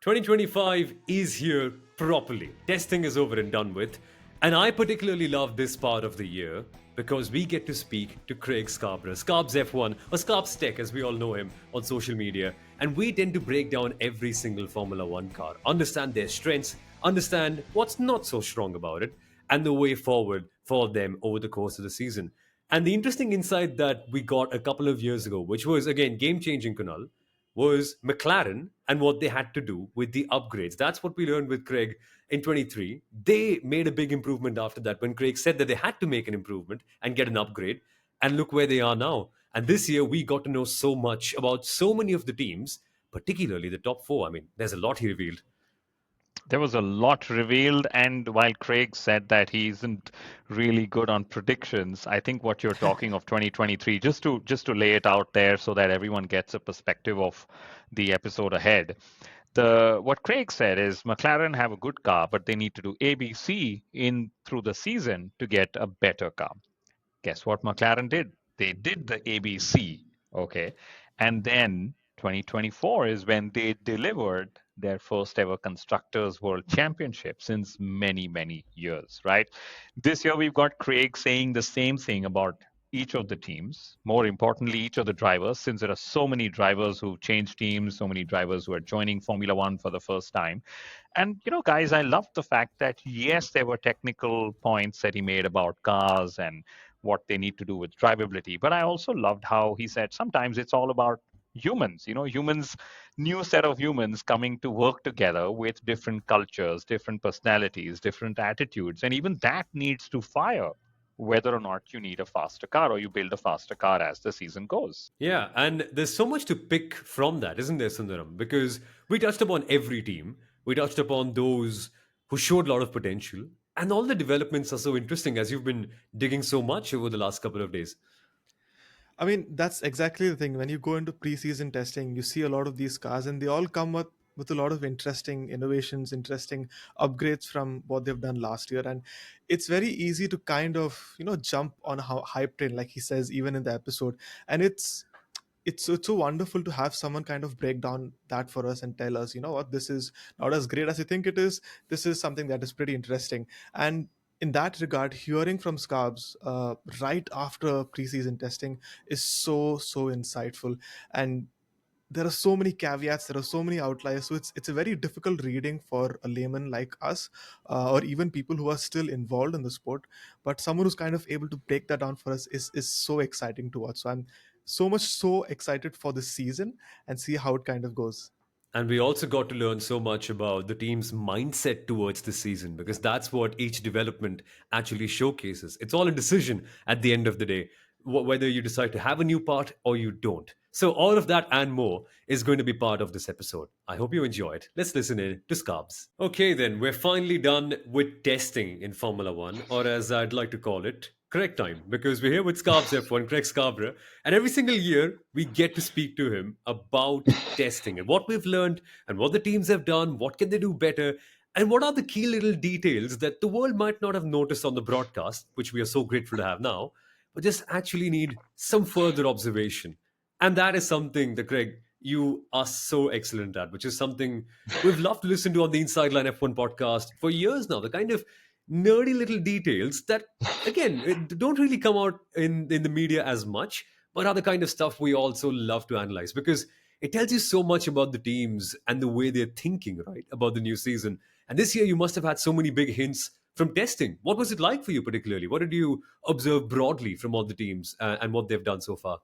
2025 is here properly. Testing is over and done with. And I particularly love this part of the year because we get to speak to Craig Scarborough, ScarbsF1, or Scarbs Tech as we all know him on social media. And we tend to break down every single Formula One car, understand their strengths, understand what's not so strong about it, and the way forward for them over the course of the season. And the interesting insight that we got a couple of years ago, which was again game changing, Kunal, was McLaren and what they had to do with the upgrades. That's what we learned with Craig in 23. They made a big improvement after that when Craig said that they had to make an improvement and get an upgrade. And look where they are now. And this year, we got to know so much about so many of the teams, particularly the top four. I mean, there's a lot he revealed. There was a lot revealed, and while Craig said that he isn't really good on predictions, I think what you're talking of 2023, just to lay it out there so that everyone gets a perspective of the episode ahead. What Craig said is McLaren have a good car, but they need to do ABC in through the season to get a better car. Guess what McLaren did? They did the ABC, okay? And then 2024 is when they delivered their first ever Constructors World Championship since many, many years, right? This year we've got Craig saying the same thing about each of the teams, more importantly, each of the drivers, since there are so many drivers who change teams, so many drivers who are joining Formula One for the first time. And, guys, I love the fact that, yes, there were technical points that he made about cars and what they need to do with drivability. But I also loved how he said sometimes it's all about humans, new set of humans coming to work together with different cultures, different personalities, different attitudes. And even that needs to fire whether or not you need a faster car or you build a faster car as the season goes. Yeah, and there's so much to pick from that, isn't there, Sundaram? Because we touched upon every team, we touched upon those who showed a lot of potential, and all the developments are so interesting as you've been digging so much over the last couple of days. I mean, that's exactly the thing. When you go into preseason testing, you see a lot of these cars, and they all come with a lot of interesting innovations, interesting upgrades from what they've done last year. And it's very easy to kind of, jump on how hype train, like he says, even in the episode. And it's so wonderful to have someone kind of break down that for us and tell us, what, this is not as great as you think it is. This is something that is pretty interesting. And in that regard, hearing from Scarbs right after preseason testing is so insightful. And there are so many caveats, there are so many outliers, so it's a very difficult reading for a layman like us, or even people who are still involved in the sport. But someone who's kind of able to break that down for us is so exciting to watch. So I'm so excited for this season and see how it kind of goes. And we also got to learn so much about the team's mindset towards the season because that's what each development actually showcases. It's all a decision at the end of the day, whether you decide to have a new part or you don't. So, all of that and more is going to be part of this episode. I hope you enjoy it. Let's listen in to Scarbs. Okay, then, we're finally done with testing in Formula One, or as I'd like to call it, correct time, because we're here with Scarbs F1, Craig Scarborough, and every single year we get to speak to him about testing and what we've learned and what the teams have done, what can they do better, and what are the key little details that the world might not have noticed on the broadcast, which we are so grateful to have now, but just actually need some further observation. And that is something that, Craig, you are so excellent at, which is something we've loved to listen to on the Inside Line F1 podcast for years now. The kind of nerdy little details that, again, don't really come out in the media as much, but are the kind of stuff we also love to analyze because it tells you so much about the teams and the way they're thinking, right, about the new season. And this year, you must have had so many big hints from testing. What was it like for you particularly? What did you observe broadly from all the teams and what they've done so far?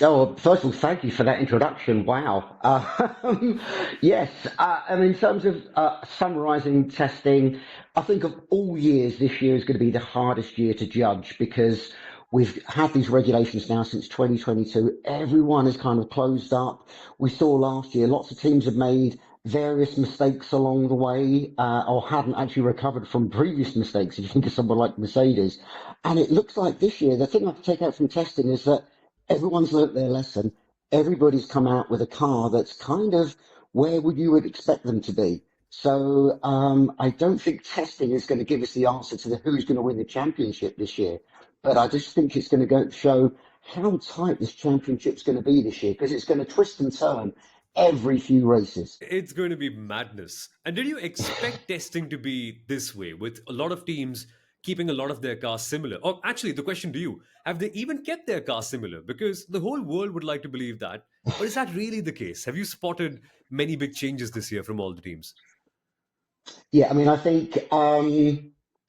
Oh, well, first of all, thank you for that introduction. Wow. Yes, in terms of summarising testing, I think of all years, this year is going to be the hardest year to judge because we've had these regulations now since 2022. Everyone is kind of closed up. We saw last year lots of teams have made various mistakes along the way or hadn't actually recovered from previous mistakes, if you think of someone like Mercedes. And it looks like this year, the thing I have to take out from testing is that everyone's learnt their lesson. Everybody's come out with a car that's kind of where you would expect them to be. So I don't think testing is going to give us the answer to who's going to win the championship this year. But I just think it's going to go show how tight this championship's going to be this year because it's going to twist and turn every few races. It's going to be madness. And did you expect testing to be this way, with a lot of teams keeping a lot of their cars similar? Or actually, the question to you, have they even kept their cars similar? Because the whole world would like to believe that. But is that really the case? Have you spotted many big changes this year from all the teams? Yeah, I mean, I think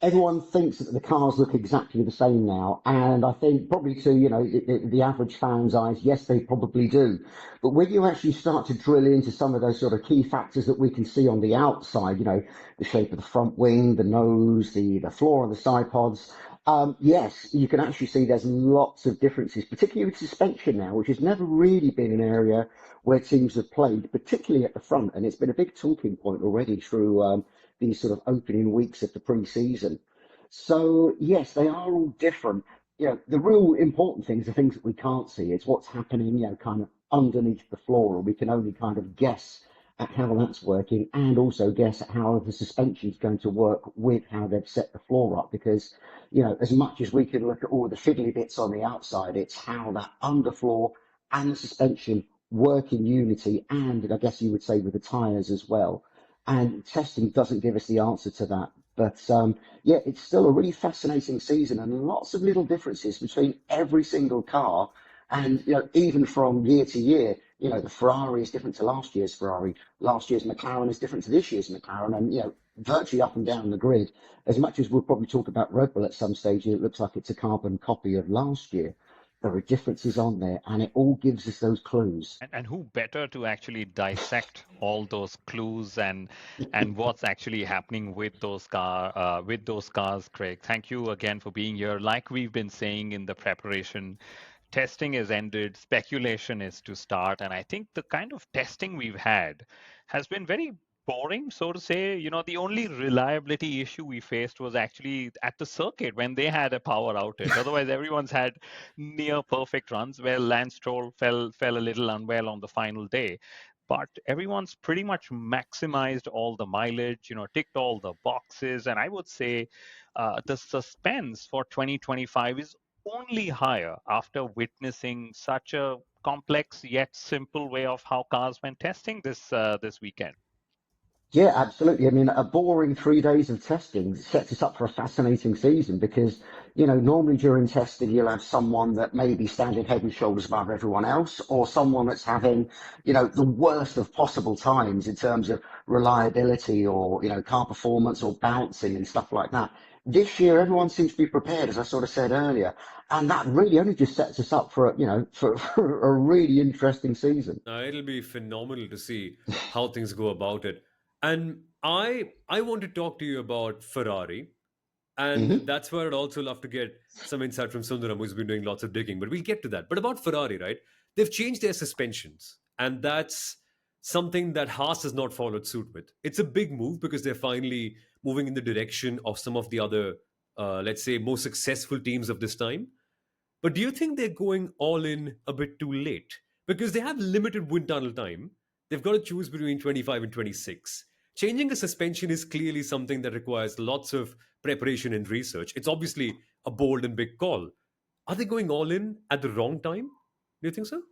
everyone thinks that the cars look exactly the same now, and I think probably to the average fan's eyes, yes, they probably do. But when you actually start to drill into some of those sort of key factors that we can see on the outside, the shape of the front wing, the nose, the floor on the side pods. Yes, you can actually see there's lots of differences, particularly with suspension now, which has never really been an area where teams have played, particularly at the front. And it's been a big talking point already through these sort of opening weeks of the pre-season. So yes, they are all different. The real important things are things that we can't see. It's what's happening, kind of underneath the floor, and we can only kind of guess at how that's working, and also guess at how the suspension is going to work with how they've set the floor up. Because, as much as we can look at all the fiddly bits on the outside, it's how that underfloor and the suspension work in unity, and I guess you would say with the tyres as well. And testing doesn't give us the answer to that. But yeah, it's still a really fascinating season, and lots of little differences between every single car. And even from year to year, the Ferrari is different to last year's Ferrari. Last year's McLaren is different to this year's McLaren, and virtually up and down the grid. As much as we'll probably talk about Red Bull at some stage, it looks like it's a carbon copy of last year. There are differences on there, and it all gives us those clues. And who better to actually dissect all those clues and what's actually happening with those cars, Craig? Thank you again for being here. Like we've been saying in the preparation, testing is ended, speculation is to start, and I think the kind of testing we've had has been very boring, so to say. The only reliability issue we faced was actually at the circuit when they had a power outage. Otherwise, everyone's had near perfect runs. Well, Lance Stroll fell a little unwell on the final day, but everyone's pretty much maximized all the mileage, ticked all the boxes. And I would say the suspense for 2025 is only higher after witnessing such a complex yet simple way of how cars went testing this weekend. Yeah, absolutely. I mean, a boring 3 days of testing sets us up for a fascinating season because, normally during testing, you'll have someone that may be standing head and shoulders above everyone else, or someone that's having, the worst of possible times in terms of reliability or, car performance or bouncing and stuff like that. This year, everyone seems to be prepared, as I sort of said earlier, and that really only just sets us up for, for a really interesting season. It'll be phenomenal to see how things go about it. And I want to talk to you about Ferrari. And Hmm. that's where I'd also love to get some insight from Sundaram, who's been doing lots of digging. But we'll get to that. But about Ferrari, right? They've changed their suspensions. And that's something that Haas has not followed suit with. It's a big move because they're finally moving in the direction of some of the other, let's say, more successful teams of this time. But do you think they're going all in a bit too late? Because they have limited wind tunnel time. They've got to choose between 25 and 26. Changing a suspension is clearly something that requires lots of preparation and research. It's obviously a bold and big call. Are they going all in at the wrong time? Do you think so?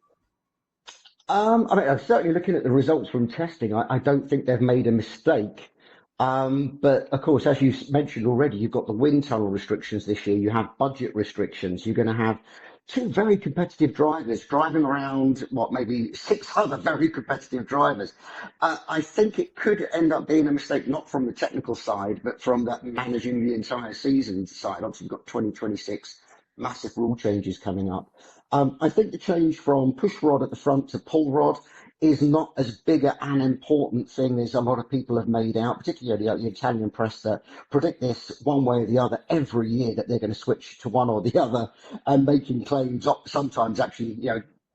I mean, certainly looking at the results from testing, I don't think they've made a mistake. But of course, as you mentioned already, you've got the wind tunnel restrictions this year. You have budget restrictions. You're going to have two very competitive drivers driving around, what, maybe six other very competitive drivers. I think it could end up being a mistake, not from the technical side, but from that managing the entire season side. Obviously, you've got 2026 massive rule changes coming up. I think the change from push rod at the front to pull rod is not as big an important thing as a lot of people have made out, particularly the Italian press that predict this one way or the other every year that they're going to switch to one or the other, and making claims sometimes actually,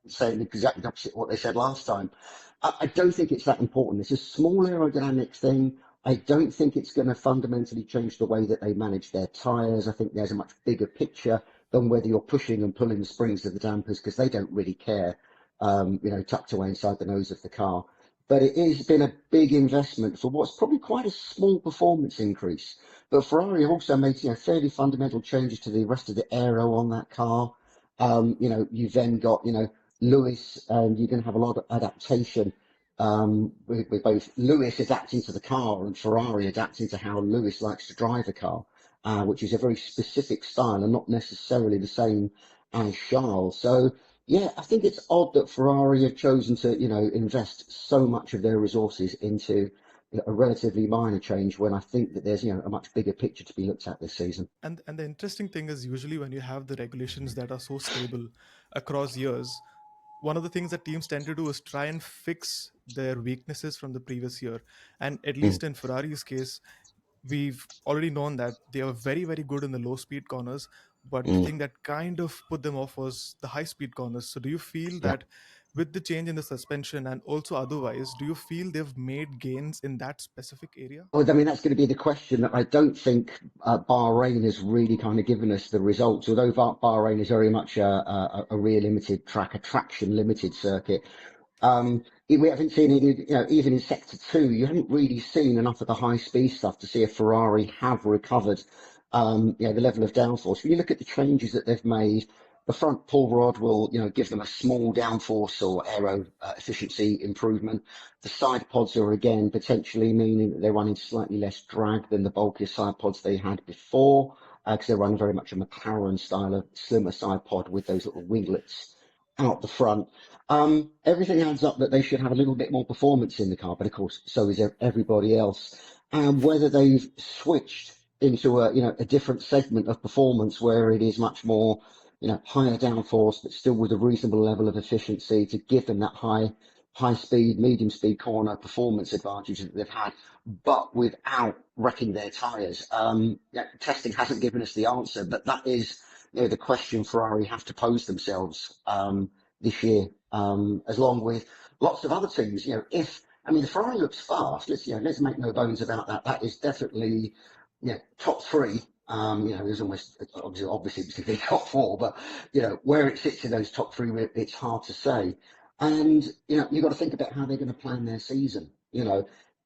saying exactly the opposite of what they said last time. I don't think it's that important. It's a small aerodynamic thing. I don't think it's going to fundamentally change the way that they manage their tyres. I think there's a much bigger picture than whether you're pushing and pulling the springs of the dampers, because they don't really care, tucked away inside the nose of the car. But it has been a big investment for what's probably quite a small performance increase. But Ferrari have also made, fairly fundamental changes to the rest of the aero on that car. You've then got, Lewis, and you're going to have a lot of adaptation with both Lewis adapting to the car and Ferrari adapting to how Lewis likes to drive a car, which is a very specific style and not necessarily the same as Charles. So yeah, I think it's odd that Ferrari have chosen to, invest so much of their resources into a relatively minor change when I think that there's, a much bigger picture to be looked at this season. And the interesting thing is, usually when you have the regulations that are so stable across years, one of the things that teams tend to do is try and fix their weaknesses from the previous year. And at Mm, least in Ferrari's case, we've already known that they are very, very good in the low speed corners, but the mm, thing that kind of put them off was the high speed corners. So do you feel yeah. that with the change in the suspension and also otherwise, do you feel they've made gains in that specific area? Well, I mean, that's going to be the question. I don't think Bahrain has really kind of given us the results, although Bahrain is very much a rear limited track, a traction limited circuit. We haven't seen it, even in sector two, you haven't really seen enough of the high speed stuff to see if Ferrari have recovered, the level of downforce. When you look at the changes that they've made, the front pull rod will, give them a small downforce or aero efficiency improvement. The side pods are again potentially meaning that they're running slightly less drag than the bulkier side pods they had before, because they're running very much a McLaren style of slimmer side pod with those little winglets out the front. Everything adds up that they should have a little bit more performance in the car, but of course, so is everybody else. And whether they've switched into a different segment of performance where it is much more, higher downforce, but still with a reasonable level of efficiency to give them that high speed, medium speed corner performance advantage that they've had, but without wrecking their tyres. Testing hasn't given us the answer, but that is, the question Ferrari have to pose themselves this year, as long with lots of other teams. The Ferrari looks fast. Let's make no bones about that. That is definitely, top three. There's almost obviously it's going to be top four, but where it sits in those top three, it's hard to say. And you've got to think about how they're going to plan their season.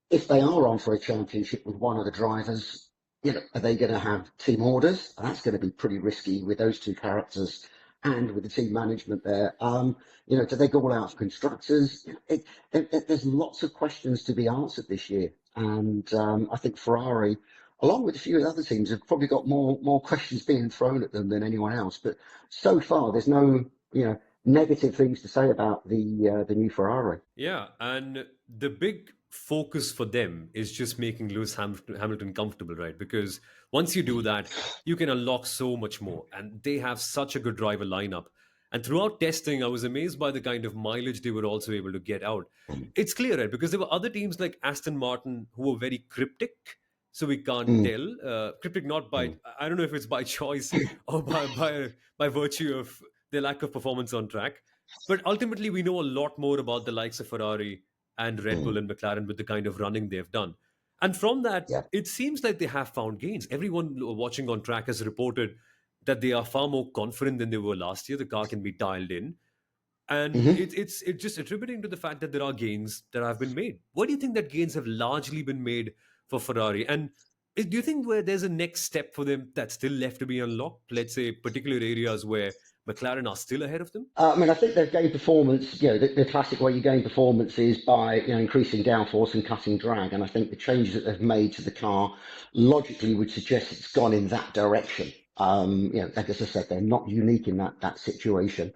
If they are on for a championship with one of the drivers, are they going to have team orders? That's going to be pretty risky with those two characters and with the team management there. Do they go all out for constructors? There's lots of questions to be answered this year, and I think Ferrari, along with a few other teams, have probably got more questions being thrown at them than anyone else. But so far, there's no negative things to say about the new Ferrari. Yeah, and the big focus for them is just making Hamilton comfortable, right? Because once you do that, you can unlock so much more. And they have such a good driver lineup. And throughout testing, I was amazed by the kind of mileage they were also able to get out. It's clear, right? Because there were other teams like Aston Martin who were very cryptic. So we can't Mm, tell. Cryptic not by, mm, I don't know if it's by choice or by virtue of their lack of performance on track. But ultimately, we know a lot more about the likes of Ferrari and Red Bull mm. and McLaren with the kind of running they've done. And from that, Yeah. it seems like they have found gains. Everyone watching on track has reported that they are far more confident than they were last year. The car can be dialed in. And hmm it's just attributing to the fact that there are gains that have been made. What do you think that gains have largely been made for Ferrari? And do you think where there's a next step for them that's still left to be unlocked? Let's say particular areas where McLaren are still ahead of them? I think they've gained performance. The classic way you gain performance is by increasing downforce and cutting drag. And I think the changes that they've made to the car logically would suggest it's gone in that direction. Like as I said, they're not unique in that situation.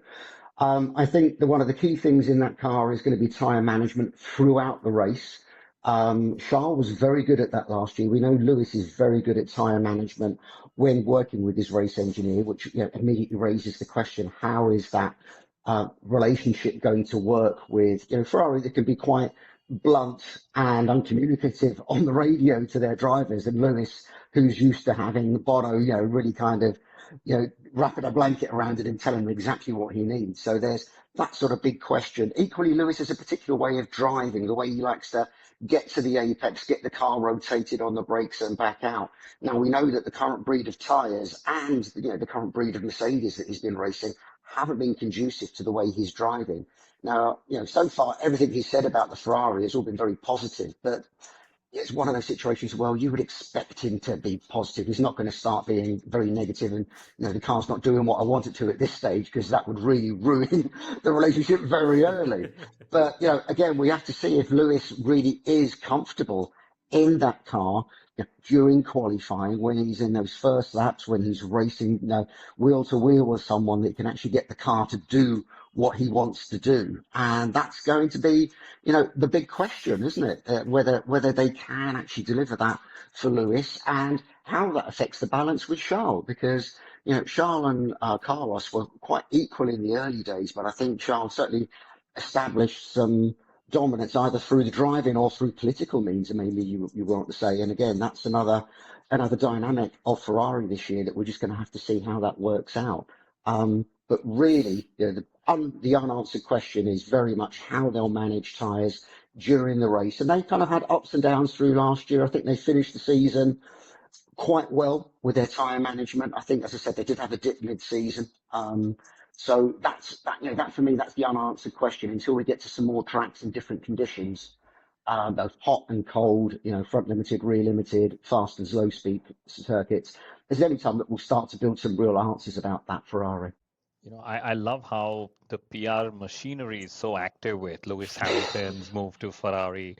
I think that one of the key things in that car is going to be tyre management throughout the race. Charles was very good at that last year. We know Lewis is very good at tyre management when working with his race engineer, which immediately raises the question, how is that relationship going to work with Ferrari that can be quite blunt and uncommunicative on the radio to their drivers, and Lewis, who's used to having Bono, really kind of wrapping a blanket around it and telling him exactly what he needs. So there's that sort of big question. Equally, Lewis has a particular way of driving, the way he likes to get to the apex, get the car rotated on the brakes and back out. Now, we know that the current breed of tyres and the current breed of Mercedes that he's been racing haven't been conducive to the way he's driving. Now, so far, everything he said about the Ferrari has all been very positive, but it's one of those situations where you would expect him to be positive. He's not going to start being very negative and, the car's not doing what I want it to at this stage, because that would really ruin the relationship very early. But, again, we have to see if Lewis really is comfortable in that car during qualifying, when he's in those first laps, when he's racing, wheel to wheel with someone that can actually get the car to do what he wants to do. And that's going to be, the big question, isn't it? Whether they can actually deliver that for Lewis, and how that affects the balance with Charles, because, Charles and Carlos were quite equal in the early days, but I think Charles certainly established some dominance either through the driving or through political means, and maybe you want to say. And again, that's another dynamic of Ferrari this year that we're just going to have to see how that works out. But really, the unanswered question is very much how they'll manage tyres during the race. And they kind of had ups and downs through last year. I think they finished the season quite well with their tyre management. I think, as I said, they did have a dip mid-season. So that for me, that's the unanswered question until we get to some more tracks in different conditions. Both hot and cold, front limited, rear limited, fast and slow speed circuits. There's any time that we'll start to build some real answers about that Ferrari. I love how the PR machinery is so active with Lewis Hamilton's move to Ferrari.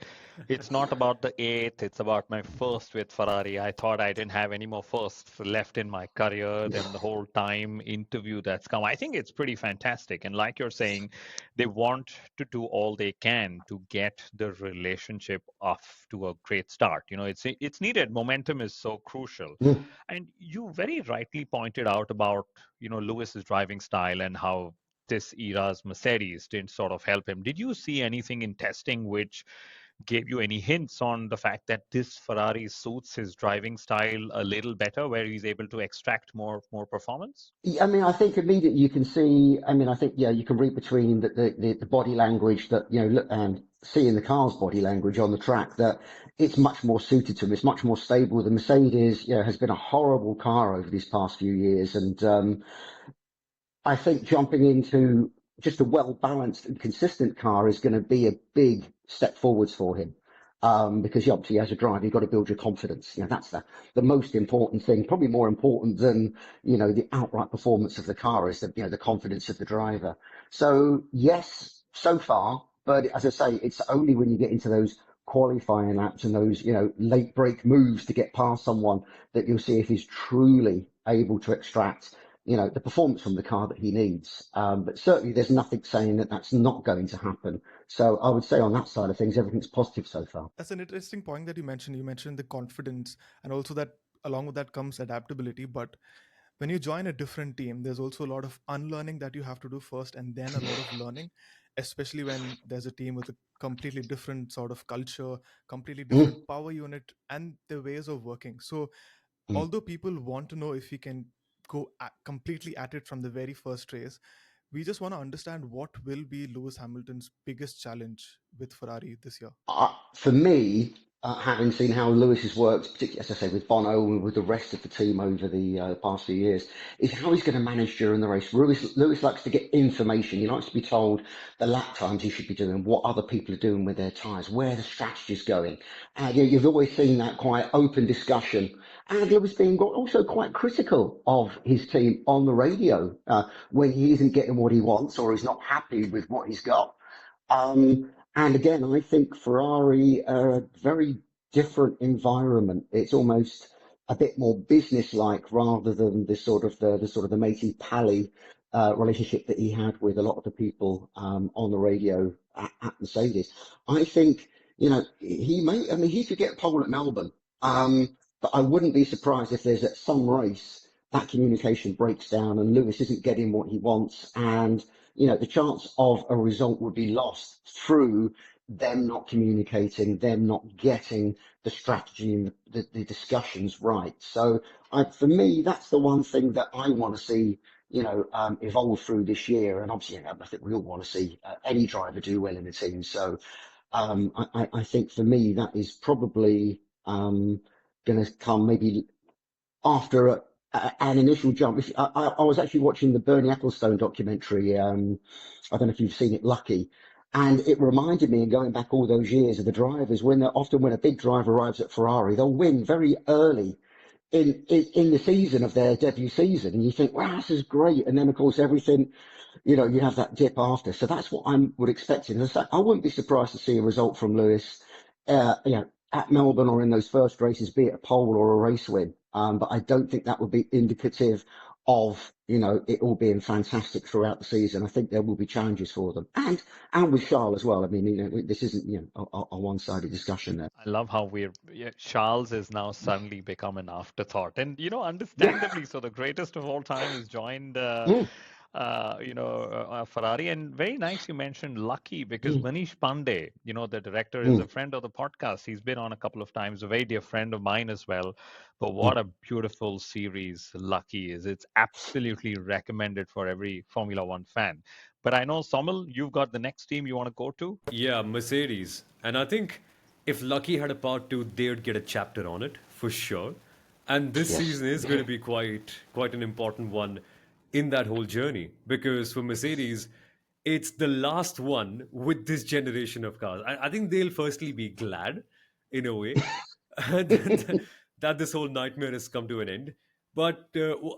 It's not about the eighth, it's about my first with Ferrari. I thought I didn't have any more firsts left in my career than the whole time interview that's come. I think it's pretty fantastic. And like you're saying, they want to do all they can to get the relationship off to a great start. It's needed. Momentum is so crucial. Mm. And you very rightly pointed out about, Lewis's driving style and how this era's Mercedes didn't sort of help him. Did you see anything in testing which gave you any hints on the fact that this Ferrari suits his driving style a little better, where he's able to extract more performance? I mean, I think immediately you can see. I mean, I think you can read between the body language that look, and seeing the car's body language on the track, that it's much more suited to him. It's much more stable. The Mercedes, has been a horrible car over these past few years, and I think jumping into just a well-balanced and consistent car is going to be a big step forwards for him. Because obviously as a driver, you've got to build your confidence. That's the most important thing, probably more important than, the outright performance of the car is the confidence of the driver. So yes, so far, but as I say, it's only when you get into those qualifying laps and those, late break moves to get past someone that you'll see if he's truly able to extract the performance from the car that he needs. But certainly there's nothing saying that that's not going to happen. So I would say on that side of things, everything's positive so far. That's an interesting point that you mentioned. You mentioned the confidence, and also that along with that comes adaptability. But when you join a different team, there's also a lot of unlearning that you have to do first, and then a lot of learning, especially when there's a team with a completely different sort of culture, completely different Mm, power unit, and their ways of working. So mm. although people want to know if he can completely at it from the very first race, we just want to understand what will be Lewis Hamilton's biggest challenge with Ferrari this year. For me, having seen how Lewis has worked, particularly as I say with Bono and with the rest of the team over the past few years, is how he's going to manage during the race. Lewis likes to get information. He likes to be told the lap times he should be doing, what other people are doing with their tyres, where the strategy's going. And you've always seen that quite open discussion. And Lewis being also quite critical of his team on the radio when he isn't getting what he wants or he's not happy with what he's got. And again, I think Ferrari are a very different environment. It's almost a bit more business-like rather than the matey pally relationship that he had with a lot of the people on the radio at Mercedes. I think he could get pole at Melbourne, but I wouldn't be surprised if there's at some race that communication breaks down and Lewis isn't getting what he wants, and the chance of a result would be lost through them not communicating, them not getting the strategy and the discussions right. So for me, that's the one thing that I want to see, evolve through this year. And obviously, I think we all want to see any driver do well in the team. So I think for me, that is probably going to come maybe after an initial jump. I was actually watching the Bernie Ecclestone documentary. I don't know if you've seen it, Lucky. And it reminded me, and going back all those years, of the drivers often when a big driver arrives at Ferrari, they'll win very early in the season of their debut season, and you think, wow, this is great. And then of course everything, you have that dip after. So that's what I would expect. I wouldn't be surprised to see a result from Lewis, at Melbourne or in those first races, be it a pole or a race win. But I don't think that would be indicative of, it all being fantastic throughout the season. I think there will be challenges for them, and with Charles as well. I mean, this isn't, a one-sided discussion there. I love how Charles is now suddenly become an afterthought, and Yeah. understandably so. The greatest of all time has joined, Mm, Ferrari, and very nice you mentioned Lucky, because mm, Manish Pandey, the director, is a mm, friend of the podcast. He's been on a couple of times, a very dear friend of mine as well. But mm. what a beautiful series Lucky is! It's absolutely recommended for every Formula One fan. But I know, Soumil, you've got the next team you want to go to. Yeah, Mercedes. And I think if Lucky had a part two, they would get a chapter on it for sure. And this Yes. season is going to be quite an important one in that whole journey because for Mercedes, it's the last one with this generation of cars. I think they'll firstly be glad in a way that this whole nightmare has come to an end. But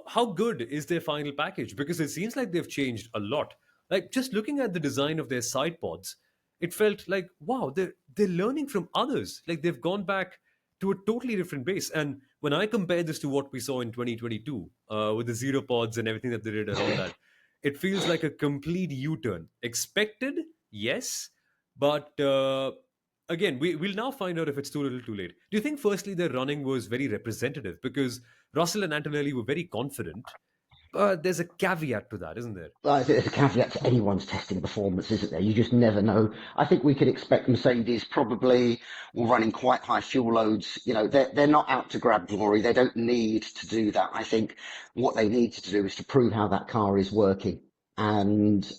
how good is their final package? Because it seems like they've changed a lot. Like just looking at the design of their side pods, it felt like wow, they're learning from others. Like they've gone back to a totally different base. And when I compare this to what we saw in 2022 with the zero pods and everything that they did around that, it feels like a complete U-turn. Expected, yes, but again, we'll now find out if it's too little, too late. Do you think, firstly, their running was very representative because Russell and Antonelli were very confident, but there's a caveat to that, isn't there? Well, there's a caveat to anyone's testing performance, isn't there? You just never know. I think we could expect Mercedes probably will running quite high fuel loads. They're not out to grab glory. They don't need to do that. I think what they need to do is to prove how that car is working. And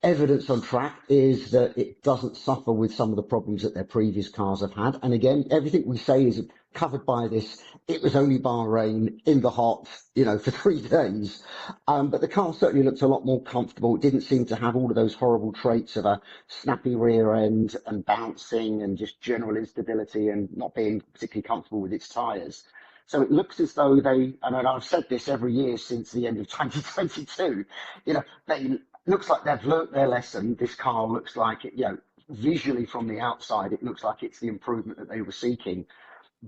evidence on track is that it doesn't suffer with some of the problems that their previous cars have had. And again, everything we say is covered by this. It was only Bahrain in the hot, for 3 days. But the car certainly looked a lot more comfortable. It didn't seem to have all of those horrible traits of a snappy rear end and bouncing and just general instability and not being particularly comfortable with its tyres. So it looks as though and I've said this every year since the end of 2022, they looks like they've learnt their lesson. This car looks like it, visually from the outside, it looks like it's the improvement that they were seeking.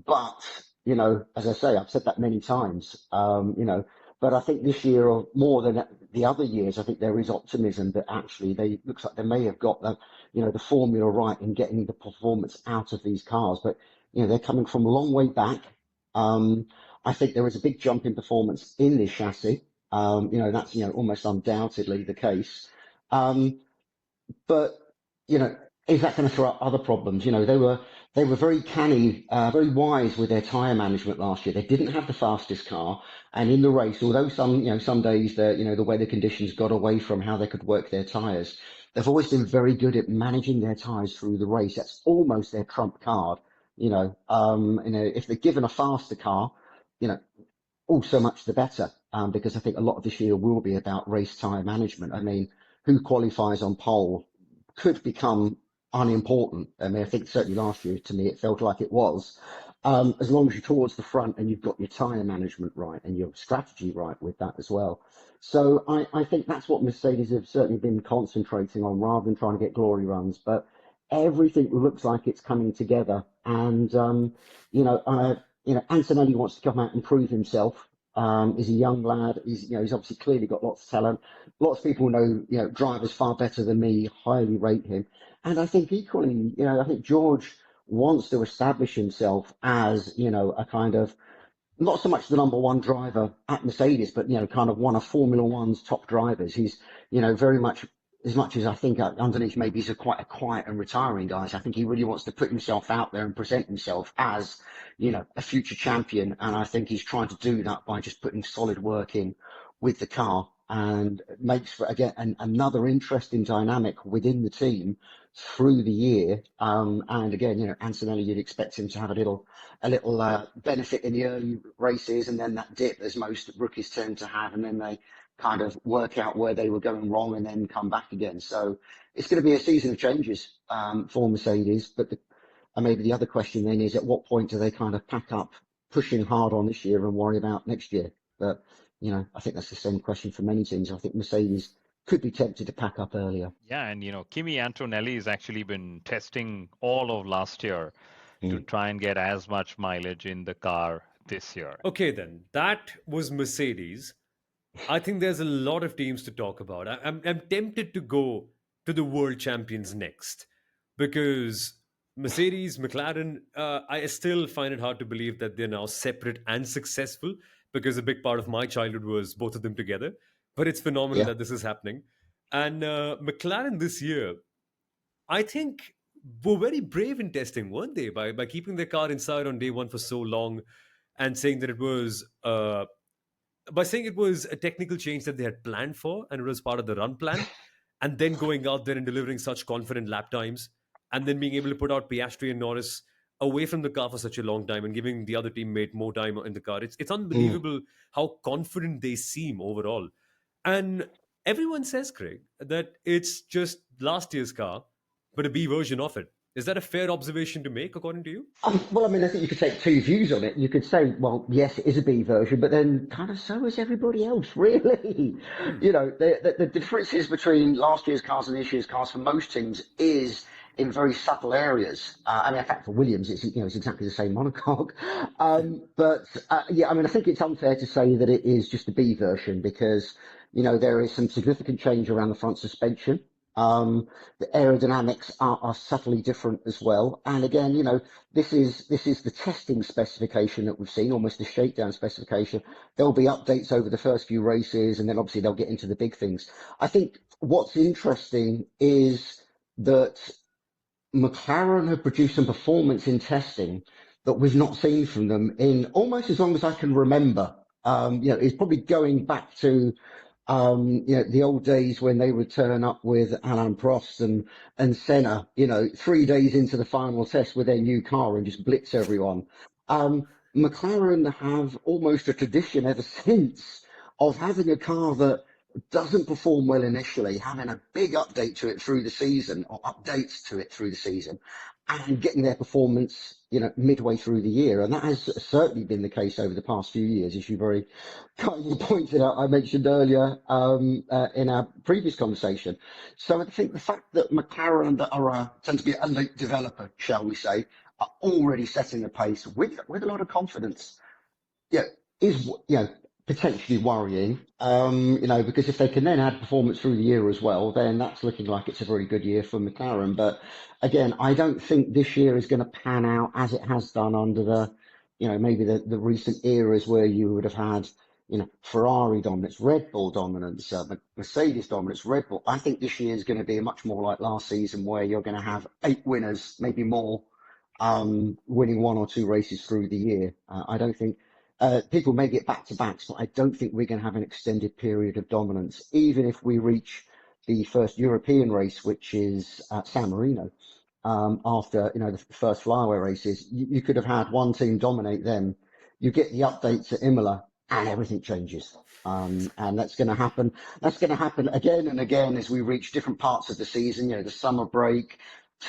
But, as I say, I've said that many times, but I think this year, or more than the other years, I think there is optimism that actually looks like they may have got the formula right in getting the performance out of these cars. But, they're coming from a long way back. I think there is a big jump in performance in this chassis. That's, almost undoubtedly the case. But, is that going to throw up other problems? They were very canny, very wise with their tyre management last year. They didn't have the fastest car, and in the race, although some days the weather conditions got away from how they could work their tyres, they've always been very good at managing their tyres through the race. That's almost their trump card. If they're given a faster car, all so much the better. Because I think a lot of this year will be about race tyre management. I mean, who qualifies on pole could become unimportant. I mean, I think certainly last year, to me, it felt like it was. As long as you're towards the front and you've got your tyre management right and your strategy right with that as well. So I think that's what Mercedes have certainly been concentrating on rather than trying to get glory runs. But everything looks like it's coming together. And, Antonelli wants to come out and prove himself. He's a young lad. He's obviously clearly got lots of talent. Lots of people know, drivers far better than me, highly rate him. And I think equally, I think George wants to establish himself as, a kind of, not so much the number one driver at Mercedes, but, kind of one of Formula One's top drivers. He's, very much, as much as I think underneath maybe he's quite a quiet and retiring guy. So I think he really wants to put himself out there and present himself as, a future champion. And I think he's trying to do that by just putting solid work in with the car, and it makes for, again, another interesting dynamic within the team through the year. And again, Antonelli, you'd expect him to have a little benefit in the early races, and then that dip as most rookies tend to have, and then they kind of work out where they were going wrong and then come back again. So it's going to be a season of changes for Mercedes. But maybe the other question then is, at what point do they kind of pack up pushing hard on this year and worry about next year? But, I think that's the same question for many teams. I think Mercedes could be tempted to pack up earlier. Yeah, and Kimi Antonelli has actually been testing all of last year to try and get as much mileage in the car this year. Okay, then. That was Mercedes. I think there's a lot of teams to talk about. I'm tempted to go to the world champions next because Mercedes, McLaren, I still find it hard to believe that they're now separate and successful because a big part of my childhood was both of them together. But it's phenomenal that this is happening. And McLaren this year, I think, were very brave in testing, weren't they? By keeping their car inside on day one for so long and saying that it was a technical change that they had planned for and it was part of the run plan, and then going out there and delivering such confident lap times, and then being able to put out Piastri and Norris away from the car for such a long time and giving the other teammate more time in the car. It's unbelievable how confident they seem overall. And everyone says, Craig, that it's just last year's car, but a B version of it. Is that a fair observation to make, according to you? Well, I think you could take two views on it. You could say, well, yes, it is a B version, but then kind of so is everybody else, really. The differences between last year's cars and this year's cars for most teams is in very subtle areas. In fact, for Williams, it's exactly the same monocoque. I think it's unfair to say that it is just a B version because, there is some significant change around the front suspension. The aerodynamics are subtly different as well. And again, this is the testing specification that we've seen, almost the shakedown specification. There'll be updates over the first few races, and then obviously they'll get into the big things. I think what's interesting is that McLaren have produced some performance in testing that we've not seen from them in almost as long as I can remember. It's probably going back to the old days when they would turn up with Alain Prost and Senna, 3 days into the final test with their new car and just blitz everyone. McLaren have almost a tradition ever since of having a car that doesn't perform well initially, having a big update to it through the season or updates to it through the season and getting their performance, midway through the year. And that has certainly been the case over the past few years, as you very kindly pointed out, I mentioned earlier in our previous conversation. So I think the fact that McLaren tend to be a late developer, shall we say, are already setting the pace with a lot of confidence, is potentially worrying, because if they can then add performance through the year as well, then that's looking like it's a very good year for McLaren. But again, I don't think this year is going to pan out as it has done under the, maybe the recent eras where you would have had, Ferrari dominance, Red Bull dominance, Mercedes dominance, Red Bull. I think this year is going to be much more like last season where you're going to have 8 winners, maybe more, winning 1 or 2 races through the year. I don't think people may get back-to-backs, but I don't think we're going to have an extended period of dominance, even if we reach the first European race, which is San Marino, after the first flyaway races. You could have had one team dominate them. You get the updates at Imola, and everything changes. And that's going to happen. That's going to happen again and again as we reach different parts of the season. The summer break.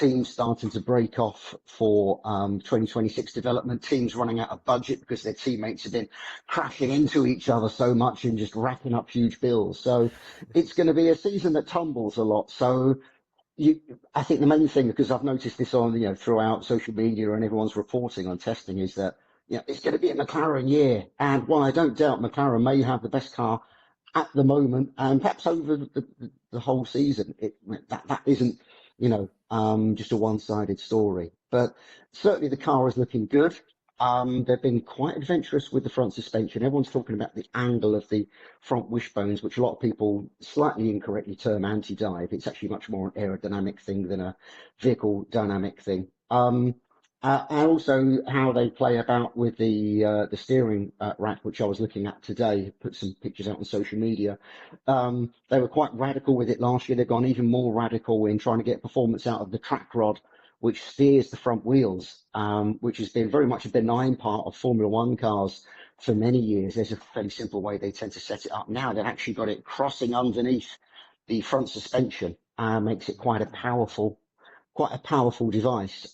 Teams starting to break off for 2026 development, teams running out of budget because their teammates have been crashing into each other so much and just racking up huge bills. So it's going to be a season that tumbles a lot. So I think the main thing, because I've noticed this on, throughout social media and everyone's reporting on testing, is that, it's going to be a McLaren year. And while I don't doubt McLaren may have the best car at the moment and perhaps over the whole season, that isn't, just a one-sided story. But certainly the car is looking good. They've been quite adventurous with the front suspension. Everyone's talking about the angle of the front wishbones, which a lot of people slightly incorrectly term anti-dive. It's actually much more an aerodynamic thing than a vehicle dynamic thing. And also how they play about with the steering rack, which I was looking at today. Put some pictures out on social media. They were quite radical with it last year. They've gone even more radical in trying to get performance out of the track rod, which steers the front wheels, which has been very much a benign part of Formula One cars for many years, there's a fairly simple way they tend to set it up. Now they've actually got it crossing underneath the front suspension, makes it quite a powerful device.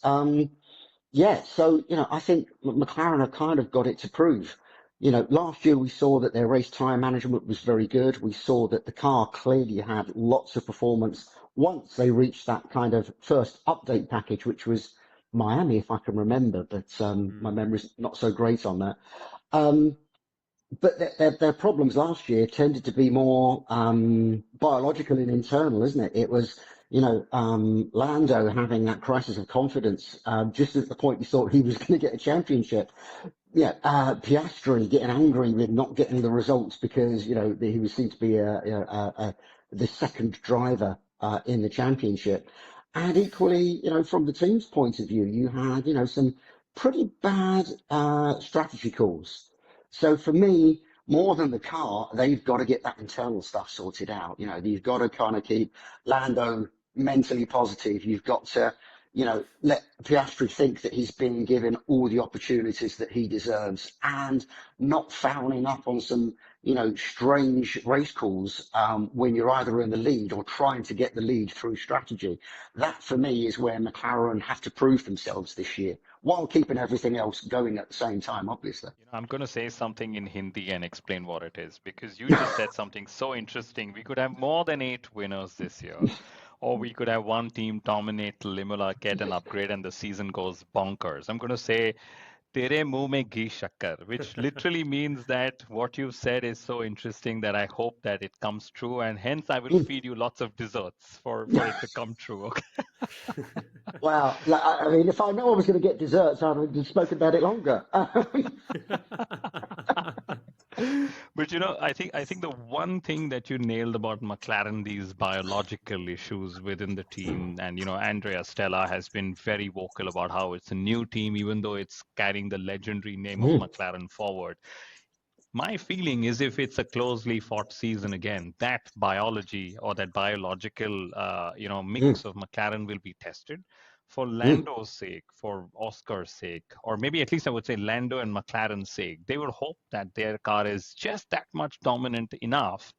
Yeah, so, I think McLaren have kind of got it to prove. Last year we saw that their race tyre management was very good. We saw that the car clearly had lots of performance once they reached that kind of first update package, which was Miami, if I can remember, but my memory's not so great on that. But their problems last year tended to be more biological and internal, isn't it? It was, Lando having that crisis of confidence just at the point you thought he was going to get a championship. Yeah, Piastri getting angry with not getting the results because he was seen to be the second driver in the championship, and equally, from the team's point of view, you had some pretty bad strategy calls. So for me, more than the car, they've got to get that internal stuff sorted out. You've got to kind of keep Lando mentally positive. You've got to, let Piastri think that he's been given all the opportunities that he deserves and not fouling up on some, strange race calls when you're either in the lead or trying to get the lead through strategy. That, for me, is where McLaren have to prove themselves this year, while keeping everything else going at the same time, obviously. I'm going to say something in Hindi and explain what it is, because you just said something so interesting. We could have more than 8 winners this year, or we could have one team dominate Imola, get an upgrade, and the season goes bonkers. I'm going to say, Tere muh mein ghee shakkar, which literally means that what you've said is so interesting that I hope that it comes true, and hence I will feed you lots of desserts for it to come true. Okay. Wow. I mean, if I know I was going to get desserts, I'd have spoken about it longer. But I think the one thing that you nailed about McLaren, these biological issues within the team, and Andrea Stella has been very vocal about how it's a new team, even though it's carrying the legendary name of McLaren forward. My feeling is, if it's a closely fought season again, that biology or that biological mix of McLaren will be tested. For Lando's sake, for Oscar's sake, or maybe at least I would say Lando and McLaren's sake, they would hope that their car is just that much dominant enough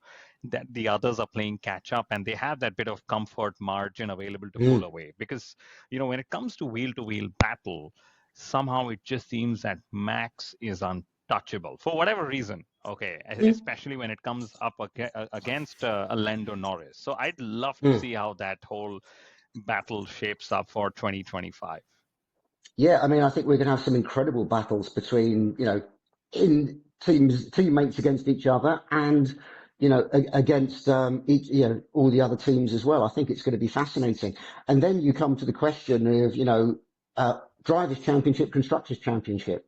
that the others are playing catch up and they have that bit of comfort margin available to pull away. Because, when it comes to wheel battle, somehow it just seems that Max is untouchable for whatever reason. Okay, especially when it comes up against a Lando Norris. So I'd love to see how that whole battle shapes up for 2025. Yeah, I mean, I think we're going to have some incredible battles between, in teammates against each other and, against all the other teams as well. I think it's going to be fascinating. And then you come to the question of, Drivers' Championship, Constructors' Championship.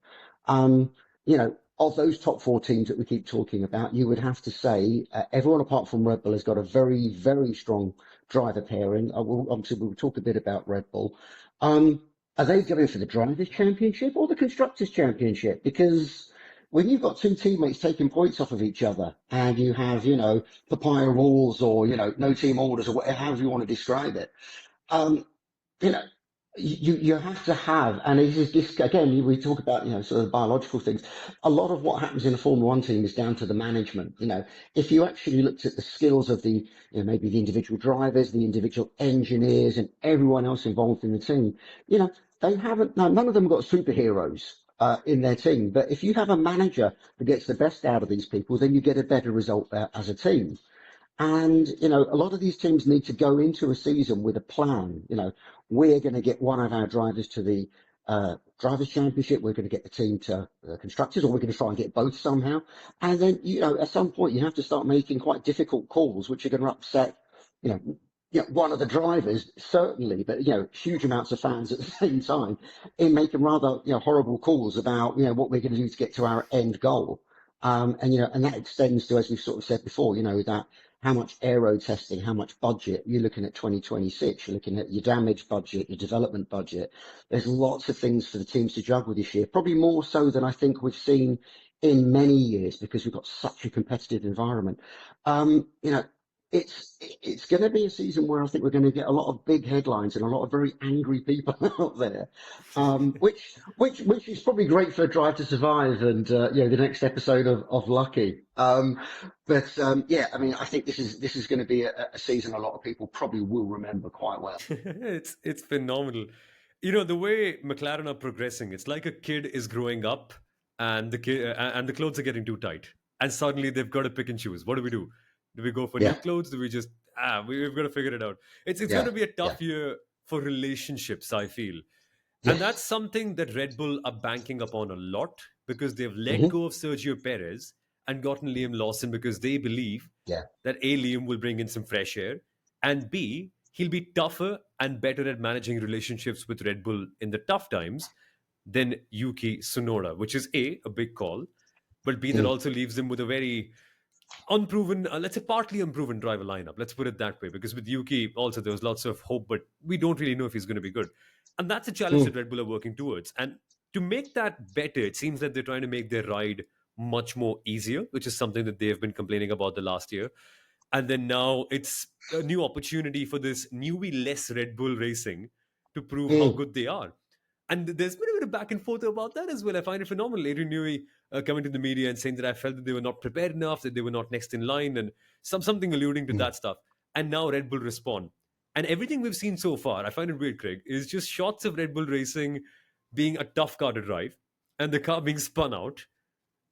Of those top 4 teams that we keep talking about, you would have to say everyone apart from Red Bull has got a very, very strong driver pairing. Obviously, we'll talk a bit about Red Bull. Are they going for the Drivers' Championship or the Constructors' Championship? Because when you've got 2 teammates taking points off of each other and you have, papaya rules or, no team orders or however you want to describe it, you have to have, and this again, we talk about, sort of biological things. A lot of what happens in a Formula One team is down to the management. If you actually looked at the skills of the, maybe the individual drivers, the individual engineers, and everyone else involved in the team, they haven't, none of them got superheroes in their team. But if you have a manager that gets the best out of these people, then you get a better result as a team. And, a lot of these teams need to go into a season with a plan. We're going to get one of our drivers to the Drivers' Championship. We're going to get the team to Constructors, or we're going to try and get both somehow. And then, at some point, you have to start making quite difficult calls, which are going to upset, one of the drivers, certainly, but, huge amounts of fans at the same time, in making rather, horrible calls about, what we're going to do to get to our end goal. And that extends to, as we've sort of said before, that how much aero testing, how much budget. You're looking at 2026, you're looking at your damage budget, your development budget. There's lots of things for the teams to juggle this year, probably more so than I think we've seen in many years, because we've got such a competitive environment. it's going to be a season where I think we're going to get a lot of big headlines and a lot of very angry people out there, which is probably great for Drive to Survive and the next episode of Lucky. Yeah, I mean, I think this is going to be a season a lot of people probably will remember quite well. It's phenomenal. You know, the way McLaren are progressing, it's like a kid is growing up and the clothes are getting too tight. And suddenly they've got to pick and choose. What do we do? Do we go for new Yeah, clothes? Do we just we've got to figure it out. It's going yeah, to be a yeah. tough year for relationships, I feel. And that's Yes. something that Red Bull are banking upon a lot because they've let Hmm. go of Sergio Perez and gotten Liam Lawson because they believe Yeah. that A, Liam will bring in some fresh air, and B, he'll be tougher and better at managing relationships with Red Bull in the tough times than Yuki Tsunoda, which is A big call, but B, that Mm. also leaves them with a very unproven, let's say partly unproven driver lineup. Let's put it that way. Because with Yuki, also there was lots of hope, but we don't really know if he's going to be good. And that's a challenge that Mm. Red Bull are working towards. And to make that better, it seems that they're trying to make their ride much more easier, which is something that they've been complaining about the last year. And then now it's a new opportunity for this newly less Red Bull racing to prove how Mm. good they are. And there's been a bit of back and forth about that as well. I find it phenomenal. Adrian Newey coming to the media and saying that I felt that they were not prepared enough, that they were not next in line, and something alluding to Mm. that stuff. And now Red Bull respond. And everything we've seen so far, I find it weird, Craig, is just shots of Red Bull racing being a tough car to drive and the car being spun out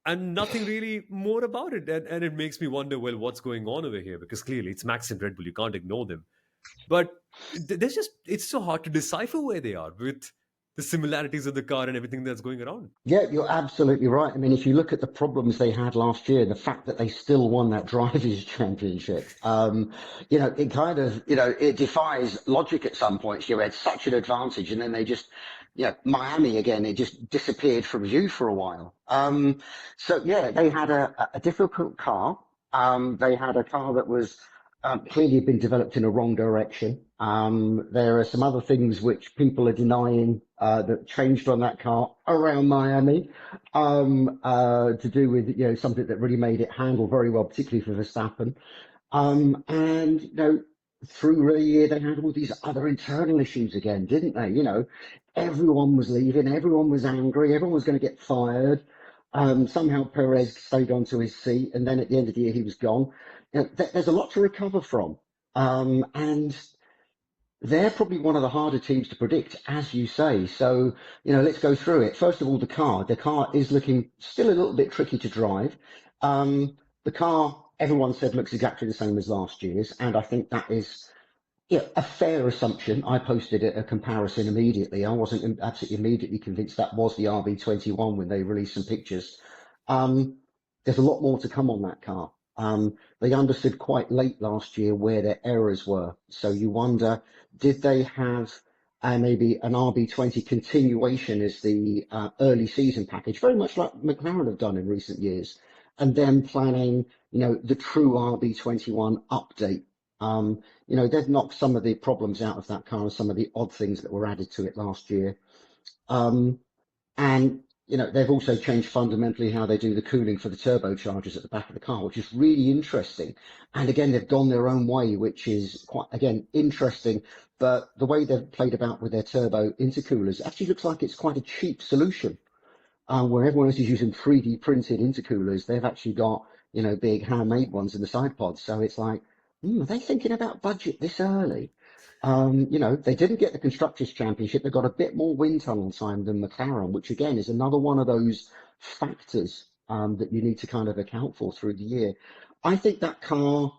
and nothing really more about it. And it makes me wonder, well, what's going on over here? Because clearly it's Max and Red Bull. You can't ignore them. But there's just, it's so hard to decipher where they are with the similarities of the car and everything that's going around. Yeah, you're absolutely right. I mean, if you look at the problems they had last year, the fact that they still won that drivers' championship, it kind of, it defies logic at some points. You had such an advantage, and then they just, Miami again, it just disappeared from view for a while. So yeah, they had a difficult car. They had a car that was clearly been developed in a wrong direction. There are some other things which people are denying that changed on that car around Miami to do with something that really made it handle very well, particularly for Verstappen. And through the year they had all these other internal issues again, didn't they? Everyone was leaving, everyone was angry, everyone was going to get fired. Somehow Perez stayed onto his seat, and then at the end of the year he was gone. There's a lot to recover from, and they're probably one of the harder teams to predict, as you say. So, let's go through it. First of all, the car. The car is looking still a little bit tricky to drive. The car, everyone said, looks exactly the same as last year's, and I think that is a fair assumption. I posted a comparison immediately. I wasn't absolutely immediately convinced that was the RB21 when they released some pictures. Um, there's a lot more to come on that car. They understood quite late last year where their errors were. So you wonder, did they have maybe an RB20 continuation as the early season package, very much like McLaren have done in recent years, and then planning, the true RB21 update. They've knocked some of the problems out of that car and some of the odd things that were added to it last year. Um, and they've also changed fundamentally how they do the cooling for the turbochargers at the back of the car, which is really interesting. And again, they've gone their own way, which is quite, again, interesting. But the way they've played about with their turbo intercoolers actually looks like it's quite a cheap solution. Where everyone else is using 3D printed intercoolers, they've actually got, big handmade ones in the side pods. So it's like, are they thinking about budget this early? They didn't get the Constructors' Championship. They got a bit more wind tunnel time than McLaren, which again is another one of those factors that you need to kind of account for through the year. I think that car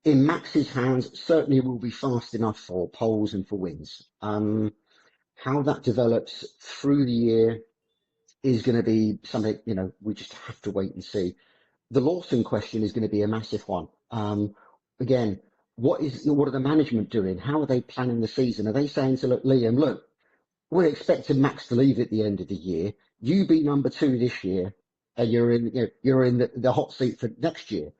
in Max's hands certainly will be fast enough for poles and for wins. How that develops through the year is going to be something, we just have to wait and see. The Lawson question is going to be a massive one. Again, what are the management doing? How are they planning the season? Are they saying to Liam, look, we're expecting Max to leave at the end of the year. You be number 2 this year, and you're in the hot seat for next year.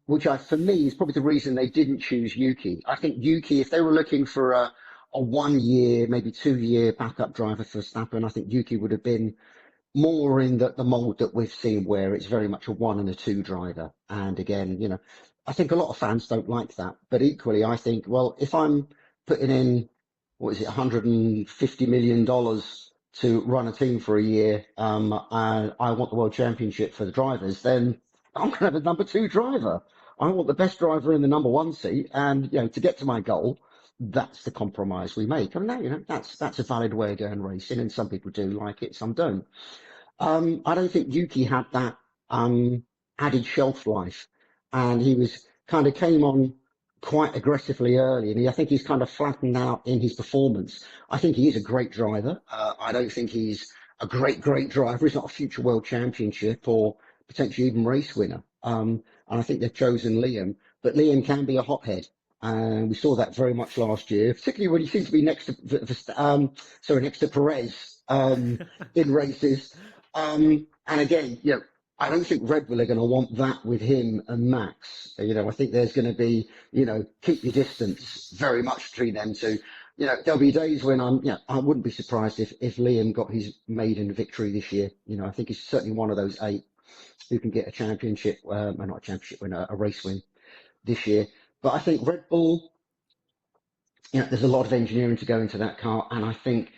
Which for me is probably the reason they didn't choose Yuki. I think Yuki, if they were looking for a 1 year, maybe 2 year backup driver for Verstappen, I think Yuki would have been more in the mold that we've seen where it's very much a 1 and a 2 driver. And again, I think a lot of fans don't like that, but equally, I think, well, if I'm putting in, what is it, $150 million to run a team for a year, and I want the world championship for the drivers, then I'm going to have a number two driver. I want the best driver in the number one seat, and to get to my goal, that's the compromise we make. I mean, that's a valid way of going racing, and some people do like it, some don't. I don't think Yuki had that added shelf life, and he was kind of came on quite aggressively early, and I think he's kind of flattened out in his performance. I think he is a great driver. I don't think he's a great driver. He's not a future world championship or potentially even race winner. And I think they've chosen Liam, but Liam can be a hothead. And we saw that very much last year, particularly when he seemed to be next to Perez in races. And again, I don't think Red Bull are going to want that with him and Max. I think there's going to be, keep your distance very much between them two. There'll be days when I wouldn't be surprised if Liam got his maiden victory this year. I think he's certainly one of those 8 who can get a championship, not a championship win, a race win this year. But I think Red Bull, there's a lot of engineering to go into that car, and I think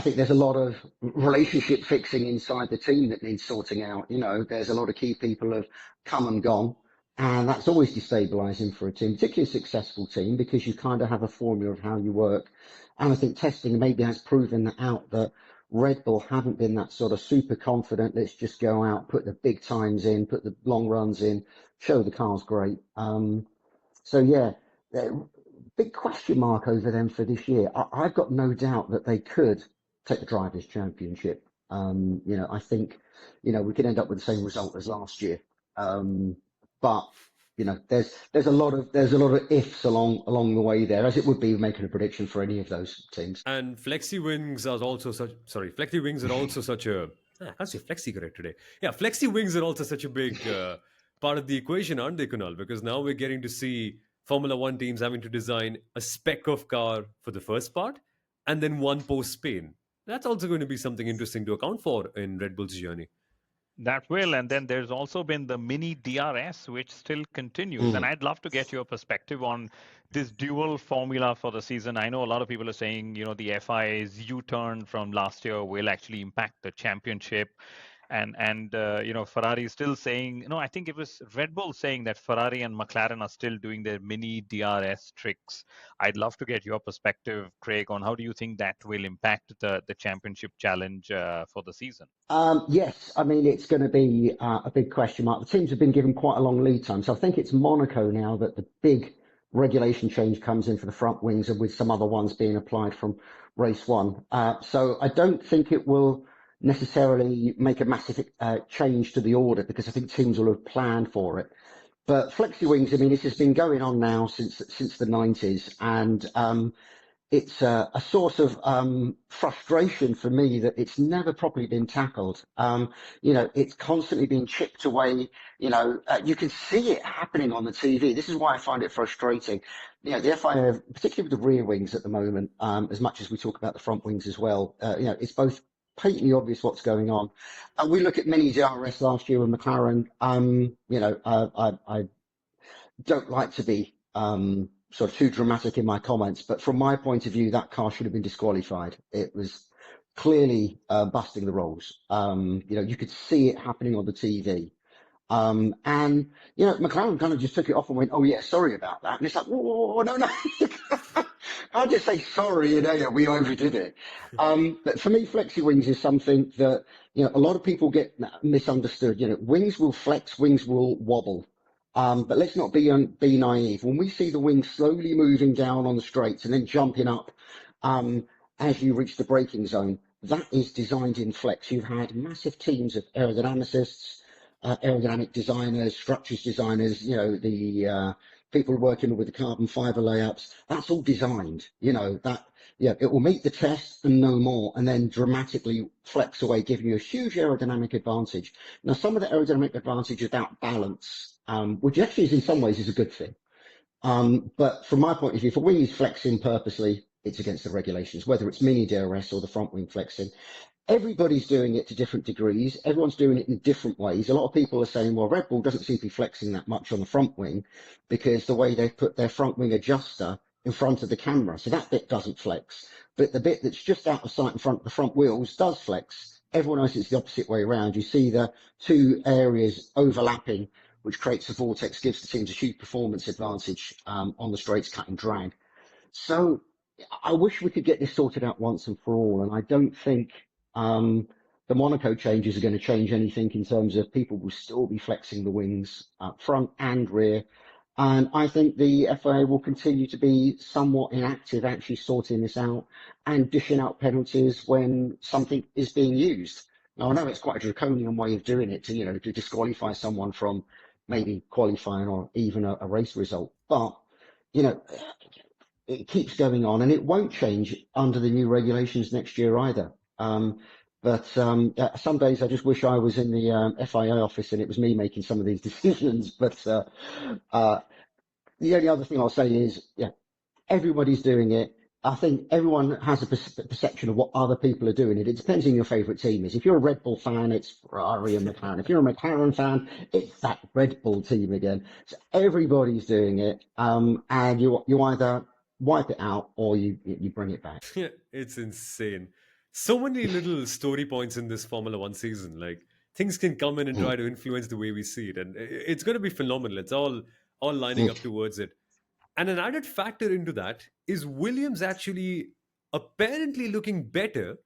there's a lot of relationship fixing inside the team that needs sorting out. There's a lot of key people have come and gone, and that's always destabilizing for a team, particularly a successful team, because you kind of have a formula of how you work. And I think testing maybe has proven that out, that Red Bull haven't been that sort of super confident, let's just go out, put the big times in, put the long runs in, show the car's great. So yeah, big question mark over them for this year. I've got no doubt that they could take the Drivers' Championship. I think, we could end up with the same result as last year. But there's a lot of ifs along the way there, as it would be making a prediction for any of those teams. And Flexi wings are also such. Sorry, Flexi wings are also such a. I can't say Flexi correct today. Yeah, Flexi wings are also such a big part of the equation, aren't they, Kunal? Because now we're getting to see Formula One teams having to design a spec of car for the first part, and then one post Spain. That's also going to be something interesting to account for in Red Bull's journey. That will. And then there's also been the mini DRS, which still continues. And I'd love to get your perspective on this dual formula for the season. I know a lot of people are saying, the FIA's U-turn from last year will actually impact the championship. And Ferrari is still saying, I think it was Red Bull saying that Ferrari and McLaren are still doing their mini DRS tricks. I'd love to get your perspective, Craig, on how do you think that will impact the championship challenge for the season? Yes, I mean, it's going to be a big question mark. The teams have been given quite a long lead time. So I think it's Monaco now that the big regulation change comes in for the front wings, and with some other ones being applied from race 1. So I don't think it will necessarily make a massive change to the order, because I think teams will have planned for it. But Flexi wings, I mean, this has been going on now since the 90s, and it's a source of frustration for me that it's never properly been tackled. It's constantly being chipped away. You can see it happening on the TV. This is why I find it frustrating. The FIA, particularly with the rear wings at the moment, as much as we talk about the front wings as well, it's both patently obvious what's going on. We look at mini DRS last year with McLaren. I don't like to be sort of too dramatic in my comments, but from my point of view, that car should have been disqualified. It was clearly busting the rules. You could see it happening on the TV. McLaren kind of just took it off and went, "Oh yeah, sorry about that." And it's like, whoa, no. I'll just say sorry, we overdid it. But for me, Flexi wings is something that, a lot of people get misunderstood. Wings will flex, wings will wobble. But let's not be naive. When we see the wings slowly moving down on the straights and then jumping up as you reach the braking zone, that is designed in Flex. You've had massive teams of aerodynamicists, aerodynamic designers, structures designers, the people working with the carbon fiber layups. That's all designed, it will meet the test and no more, and then dramatically flex away, giving you a huge aerodynamic advantage. Now, some of the aerodynamic advantage is about balance, which actually is in some ways is a good thing. But from my point of view, if a wing is flexing purposely, it's against the regulations, whether it's mini DRS or the front wing flexing. everybody's doing it to different degrees. Everyone's doing it in different ways. A lot of people are saying, well, Red Bull doesn't seem to be flexing that much on the front wing because the way they put their front wing adjuster in front of the camera. So that bit doesn't flex. But the bit that's just out of sight in front of the front wheels does flex. Everyone else, it's the opposite way around. You see the two areas overlapping, which creates a vortex, gives the teams a huge performance advantage on the straights, cut and drag. So I wish we could get this sorted out once and for all. And I don't think the Monaco changes are going to change anything in terms of people will still be flexing the wings front and rear. And I think the FIA will continue to be somewhat inactive, actually sorting this out and dishing out penalties when something is being used. Now, I know it's quite a draconian way of doing it to disqualify someone from maybe qualifying or even a race result. But, it keeps going on and it won't change under the new regulations next year either. But some days I just wish I was in the FIA office and it was me making some of these decisions. But the only other thing I'll say is, everybody's doing it. I think everyone has a perception of what other people are doing. It depends on your favourite team is. If you're a Red Bull fan, it's Ferrari and McLaren. If you're a McLaren fan, it's that Red Bull team again. So everybody's doing it, and you either wipe it out or you bring it back. Yeah, it's insane. So many little story points in this Formula One season. Like things can come in and try to influence the way we see it, and it's going to be phenomenal. It's all lining up towards it. And an added factor into that is Williams actually apparently looking better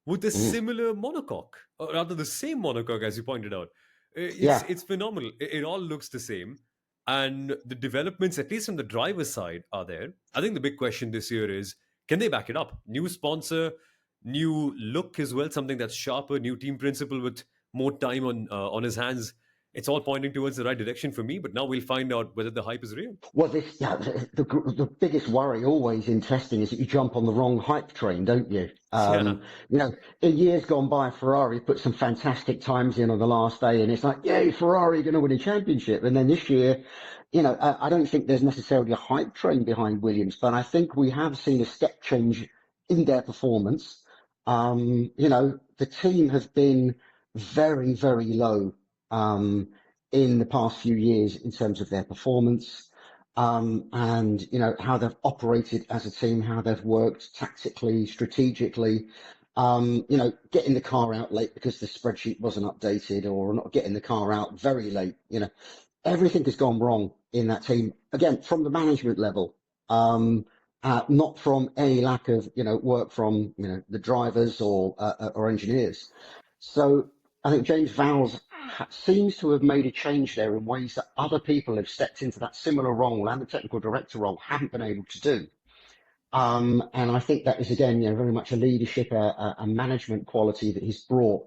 with a similar monocoque, or rather the same monocoque, as you pointed out. It's phenomenal. It all looks the same. And the developments, at least from the driver's side, are there. I think the big question this year is, can they back it up? New sponsor, new look as well, something that's sharper, new team principal with more time on his hands. It's all pointing towards the right direction for me, but now we'll find out whether the hype is real. Well, the biggest worry always in testing is that you jump on the wrong hype train, don't you? In years gone by, Ferrari put some fantastic times in on the last day, and it's like, yay, Ferrari going to win a championship. And then this year, I don't think there's necessarily a hype train behind Williams, but I think we have seen a step change in their performance. The team has been very, very low in the past few years in terms of their performance, and how they've operated as a team, how they've worked tactically, strategically, getting the car out late because the spreadsheet wasn't updated, or not getting the car out very late. Everything has gone wrong in that team, again, from the management level, not from any lack of work from the drivers or engineers. So I think James Vowles seems to have made a change there in ways that other people have stepped into that similar role and the technical director role haven't been able to do. And I think that is, again, very much a leadership, a management quality that he's brought.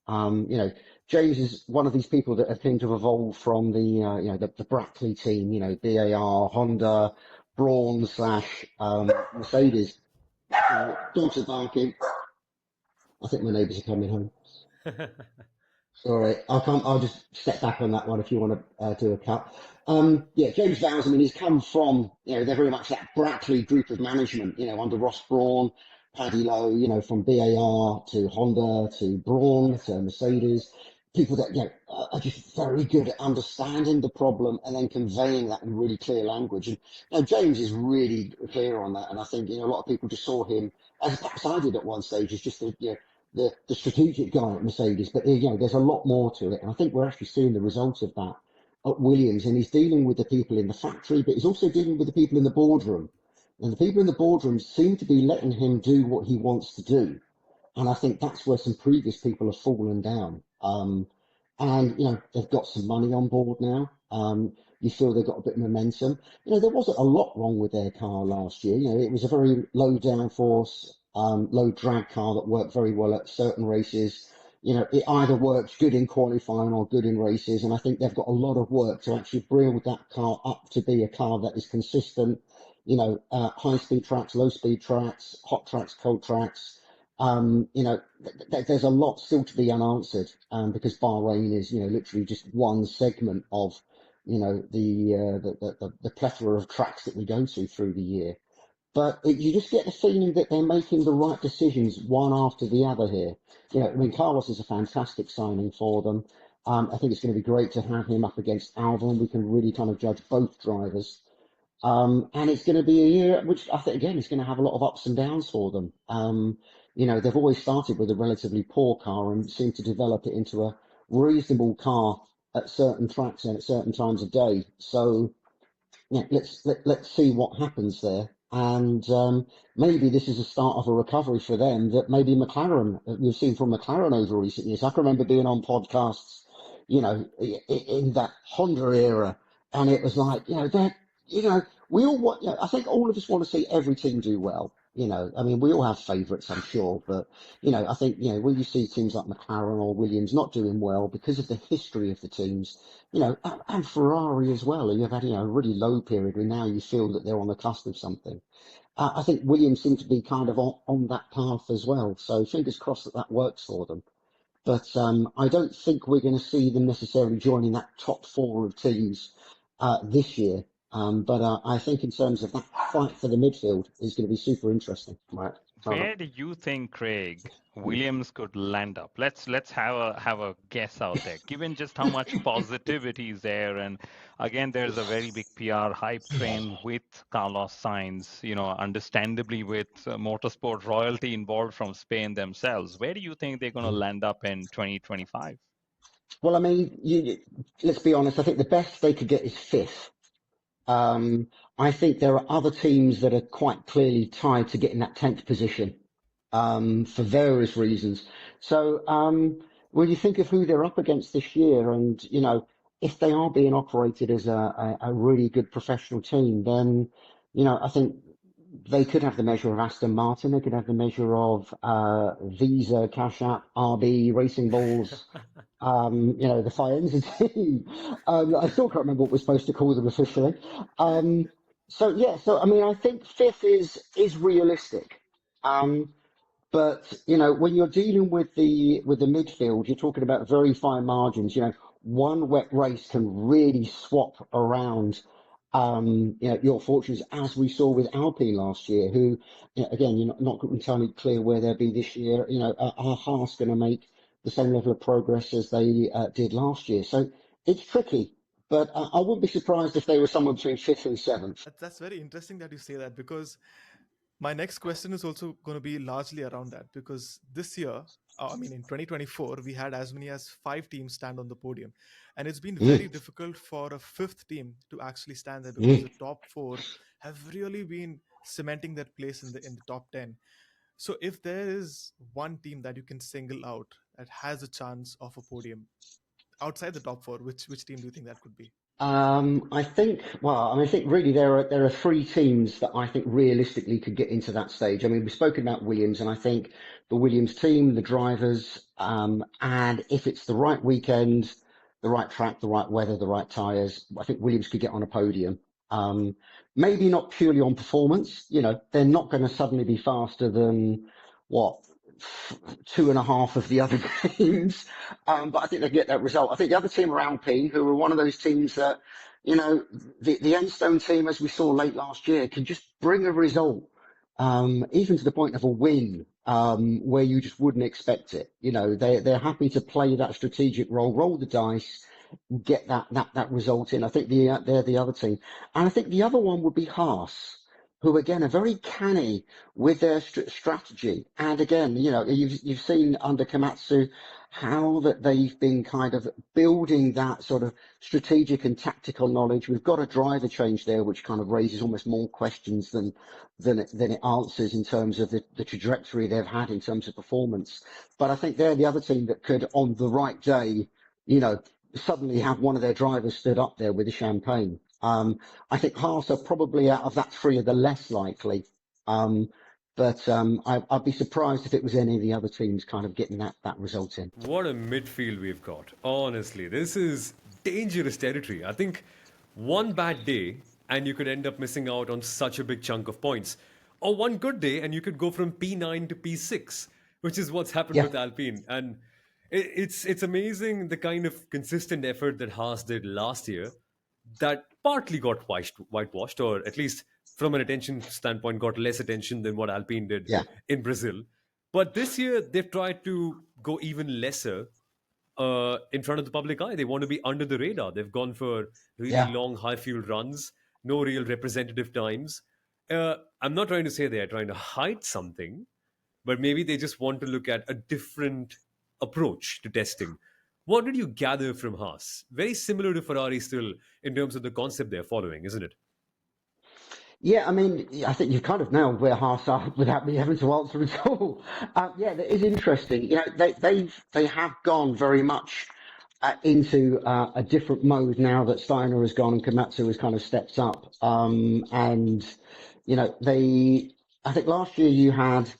James is one of these people that have seemed to have evolved from the Brackley team, BAR, Honda, Brawn / Mercedes. Dogs are barking. I think my neighbours are coming home. Sorry, I'll just step back on that one if you want to do a cut. James Vowles, he's come from, they're very much that Brackley group of management, under Ross Brawn, Paddy Lowe, from BAR to Honda to Brawn to Mercedes. People that, are just very good at understanding the problem and then conveying that in really clear language. And James is really clear on that. And I think, a lot of people just saw him, as perhaps I did at one stage, as just the strategic guy at Mercedes, but there's a lot more to it, and I think we're actually seeing the results of that at Williams. And he's dealing with the people in the factory, but he's also dealing with the people in the boardroom, and the people in the boardroom seem to be letting him do what he wants to do. And I think that's where some previous people have fallen down. And they've got some money on board now. You feel they've got a bit of momentum. There wasn't a lot wrong with their car last year. It was a very low downforce, low drag car that worked very well at certain races. It either works good in qualifying or good in races, and I think they've got a lot of work to actually build that car up to be a car that is consistent. High speed tracks, low speed tracks, hot tracks, cold tracks. There's a lot still to be unanswered, because Bahrain is literally just one segment of the plethora of tracks that we go through the year. but you just get the feeling that they're making the right decisions one after the other here. I mean, Carlos is a fantastic signing for them. I think it's going to be great to have him up against Albon. We can really kind of judge both drivers. And it's going to be a year which I think, again, is going to have a lot of ups and downs for them. They've always started with a relatively poor car and seem to develop it into a reasonable car at certain tracks and at certain times of day. So, yeah, let's see what happens there. And maybe this is a start of a recovery for them that maybe McLaren, we've seen from McLaren over recent years. I can remember being on podcasts, in that Honda era, and it was like, we all want, I think all of us want to see every team do well. I mean, we all have favourites, I'm sure, but, I think, when you see teams like McLaren or Williams not doing well because of the history of the teams, and Ferrari as well. You've had, a really low period where now you feel that they're on the cusp of something. I think Williams seems to be kind of on that path as well. So fingers crossed that that works for them. But I don't think we're going to see them necessarily joining that top four of teams this year. But I think in terms of that fight for the midfield is going to be super interesting. Right. Where do you think, Craig, Williams could land up? Let's have a guess out there. Given just how much positivity is there, and again, there's a very big PR hype train with Carlos Sainz. Understandably with motorsport royalty involved from Spain themselves. Where do you think they're going to land up in 2025? Well, I mean, let's be honest. I think the best they could get is fifth. I think there are other teams that are quite clearly tied to getting that 10th position for various reasons. So when you think of who they're up against this year, and if they are being operated as a really good professional team, then I think they could have the measure of Aston Martin. They could have the measure of Visa, Cash App, RB, Racing Balls. The Faenza team. I still can't remember what we're supposed to call them officially. So I mean, I think fifth is realistic. But when you're dealing with the midfield, you're talking about very fine margins. One wet race can really swap around your fortunes, as we saw with Alpine last year, who, again, you're not entirely clear where they'll be this year. Are Haas going to make the same level of progress as they did last year? So it's tricky, but I wouldn't be surprised if they were somewhere between fifth and seventh. That's very interesting that you say that, because my next question is also going to be largely around that, because this year, I mean, in 2024, we had as many as 5 teams stand on the podium. And it's been very difficult for a fifth team to actually stand there, because the top 4 have really been cementing their place in the top 10. So if there is one team that you can single out that has a chance of a podium outside the top 4, which team do you think that could be? I think really there are 3 teams that I think realistically could get into that stage. I mean, we've spoken about Williams, and I think the Williams team, the drivers, and if it's the right weekend, the right track, the right weather, the right tyres, I think Williams could get on a podium. Maybe not purely on performance. They're not going to suddenly be faster than 2.5 of the other teams. But I think they get that result. I think the other team are Alpine, who are one of those teams that, the Enstone team, as we saw late last year, can just bring a result, even to the point of a win, where you just wouldn't expect it. They're happy to play that strategic role, roll the dice, get that result in. I think they're the other team. And I think the other one would be Haas, who again are very canny with their strategy. And again, you've seen under Komatsu how that they've been kind of building that sort of strategic and tactical knowledge. We've got a driver change there, which kind of raises almost more questions than it answers in terms of the trajectory they've had in terms of performance. But I think they're the other team that could, on the right day, suddenly have one of their drivers stood up there with the champagne. I think Haas are probably out of that 3 are the less likely. But I'd be surprised if it was any of the other teams kind of getting that result in. What a midfield we've got. Honestly, this is dangerous territory. I think one bad day and you could end up missing out on such a big chunk of points. Or one good day and you could go from P9 to P6, which is what's happened with Alpine. And it's amazing the kind of consistent effort that Haas did last year that partly got whitewashed, or at least from an attention standpoint, got less attention than what Alpine did Yeah, in Brazil. But this year, they've tried to go even lesser in front of the public eye. They want to be under the radar. They've gone for really yeah. long, high fuel runs, no real representative times. I'm not trying to say they are trying to hide something, but maybe they just want to look at a different approach to testing. What did you gather from Haas? Very similar to Ferrari still in terms of the concept they're following, isn't it? Yeah, I mean, I think you've kind of nailed where Haas are without me having to answer at all. Yeah, that is interesting. You know, they have gone very much into a different mode now that Steiner has gone and Komatsu has kind of stepped up. And you know, I think last year you had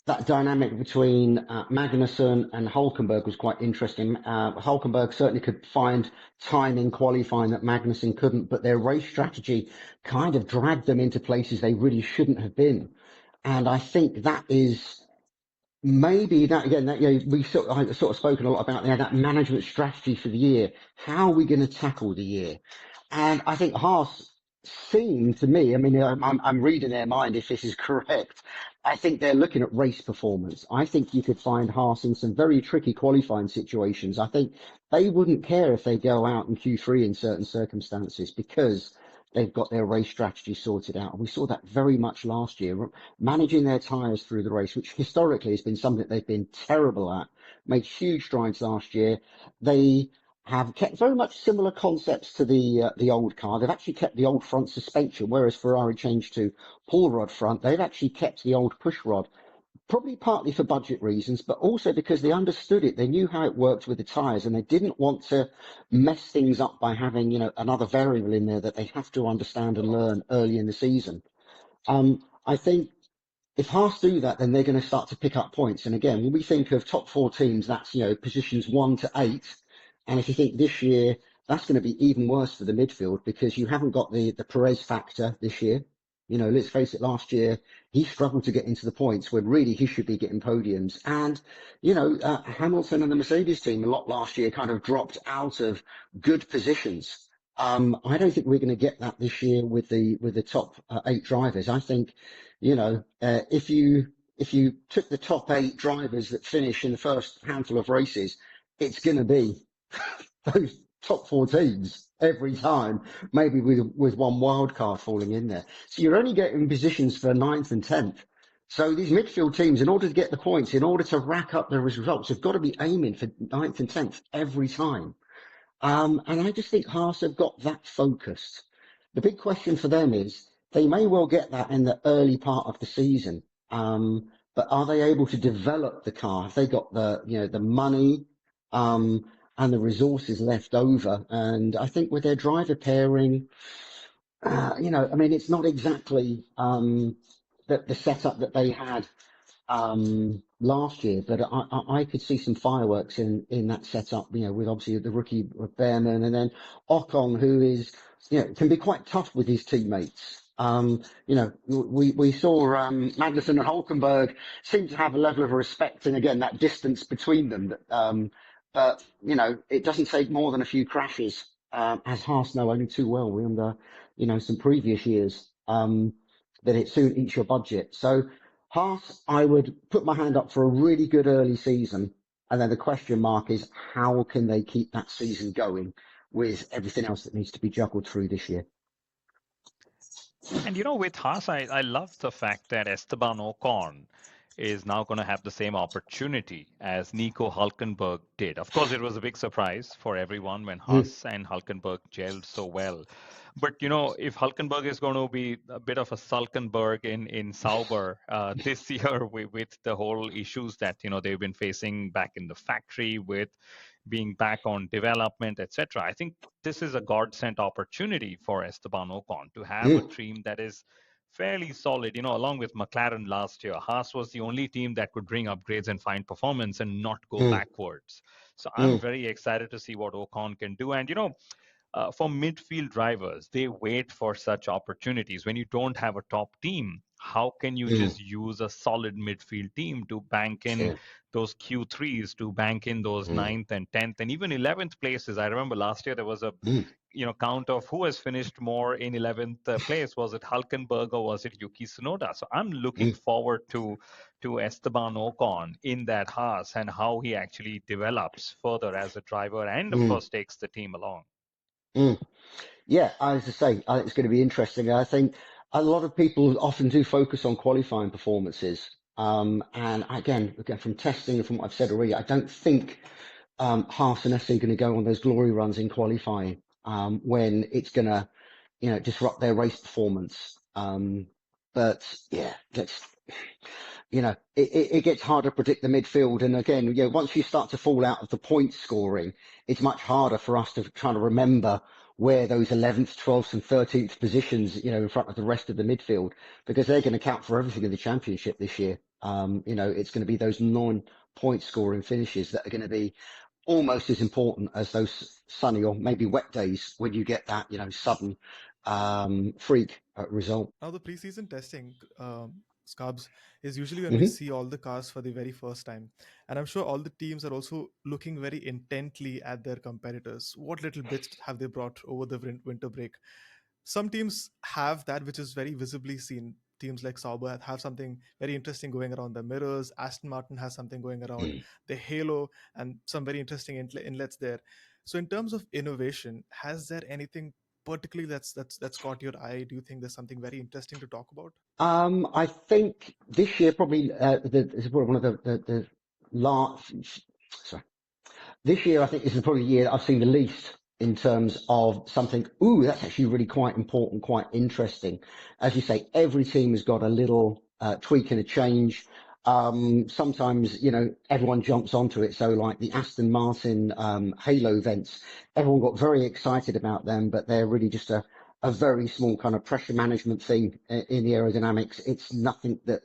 that dynamic between Magnussen and Hulkenberg was quite interesting. Hulkenberg certainly could find time in qualifying that Magnussen couldn't, but their race strategy kind of dragged them into places they really shouldn't have been. And I think that is maybe that again. That I sort of spoken a lot about that management strategy for the year. How are we going to tackle the year? And I think Haas seem to me. I mean, I'm reading their mind if this is correct. I think they're looking at race performance. I think you could find Haas in some very tricky qualifying situations. I think they wouldn't care if they go out in Q3 in certain circumstances because they've got their race strategy sorted out. And we saw that very much last year, managing their tyres through the race, which historically has been something they've been terrible at, made huge strides last year. They have kept very much similar concepts to the old car. They've actually kept the old front suspension, whereas Ferrari changed to pull rod front. They've actually kept the old push rod, probably partly for budget reasons, but also because they understood it. They knew how it worked with the tyres, and they didn't want to mess things up by having, another variable in there that they have to understand and learn early in the season. I think if Haas do that, then they're going to start to pick up points. And again, when we think of top four teams, that's, positions 1 to 8. And if you think this year, that's going to be even worse for the midfield because you haven't got the Perez factor this year. Let's face it, last year, he struggled to get into the points when really he should be getting podiums. And, Hamilton and the Mercedes team a lot last year kind of dropped out of good positions. I don't think we're going to get that this year with the top 8 drivers. I think, if you took the top 8 drivers that finish in the first handful of races, it's going to be those top 4 teams every time, maybe with one wild card falling in there. So you're only getting positions for 9th and 10th. So these midfield teams, in order to get the points, in order to rack up their results, have got to be aiming for 9th and 10th every time. And I just think Haas have got that focused. The big question for them is they may well get that in the early part of the season. But are they able to develop the car? Have they got the money, and the resources left over? And I think with their driver pairing, it's not exactly, the setup that they had last year, but I could see some fireworks in that setup, with obviously the rookie Behrman and then Ocon, who is, can be quite tough with his teammates. We saw Magnussen and Hulkenberg seem to have a level of respect, and again that distance between them. But it doesn't take more than a few crashes, as Haas know only too well. We under some previous years, that it soon eats your budget. So Haas, I would put my hand up for a really good early season. And then the question mark is how can they keep that season going with everything else that needs to be juggled through this year? And with Haas, I love the fact that Esteban Ocon is now going to have the same opportunity as Nico Hulkenberg did. Of course, it was a big surprise for everyone when Haas and Hulkenberg gelled so well. But, if Hulkenberg is going to be a bit of a Sulkenberg in Sauber this year with the whole issues that, they've been facing back in the factory with being back on development, etc., I think this is a God-sent opportunity for Esteban Ocon to have a team that is fairly solid, along with McLaren last year. Haas was the only team that could bring upgrades and find performance and not go backwards. So I'm very excited to see what Ocon can do. And, for midfield drivers, they wait for such opportunities. When you don't have a top team, how can you just use a solid midfield team to bank in those Q3s, to bank in those ninth and 10th and even 11th places? I remember last year there was a count of who has finished more in 11th place. Was it Hulkenberg or was it Yuki Tsunoda? So I'm looking forward to Esteban Ocon in that Haas and how he actually develops further as a driver and of course takes the team along. Yeah, as I say, I think it's going to be interesting. I think a lot of people often do focus on qualifying performances. And again, from testing and from what I've said already, I don't think Haas and SC are going to go on those glory runs in qualifying when it's going to, disrupt their race performance. But yeah, it gets harder to predict the midfield. And again, once you start to fall out of the point scoring, it's much harder for us to try to remember where those 11th, 12th and 13th positions, in front of the rest of the midfield, because they're going to count for everything in the championship this year. It's going to be those non-point scoring finishes that are going to be almost as important as those sunny or maybe wet days when you get that, sudden freak result. Now, the preseason testing, Scarbs, is usually when we see all the cars for the very first time. And I'm sure all the teams are also looking very intently at their competitors. What little bits have they brought over the winter break? Some teams have that, which is very visibly seen. Teams like Sauber have something very interesting going around the mirrors. Aston Martin has something going around the halo and some very interesting inlets there. So in terms of innovation, has there anything particularly that's caught your eye? Do you think there's something very interesting to talk about? I think this year probably is probably one of the last. Sorry, this year I think this is probably the year that I've seen the least in terms of something. Ooh, that's actually really quite important, quite interesting. As you say, every team has got a little tweak and a change. Sometimes, everyone jumps onto it. So like the Aston Martin Halo vents, everyone got very excited about them, but they're really just a very small kind of pressure management thing in the aerodynamics. It's nothing that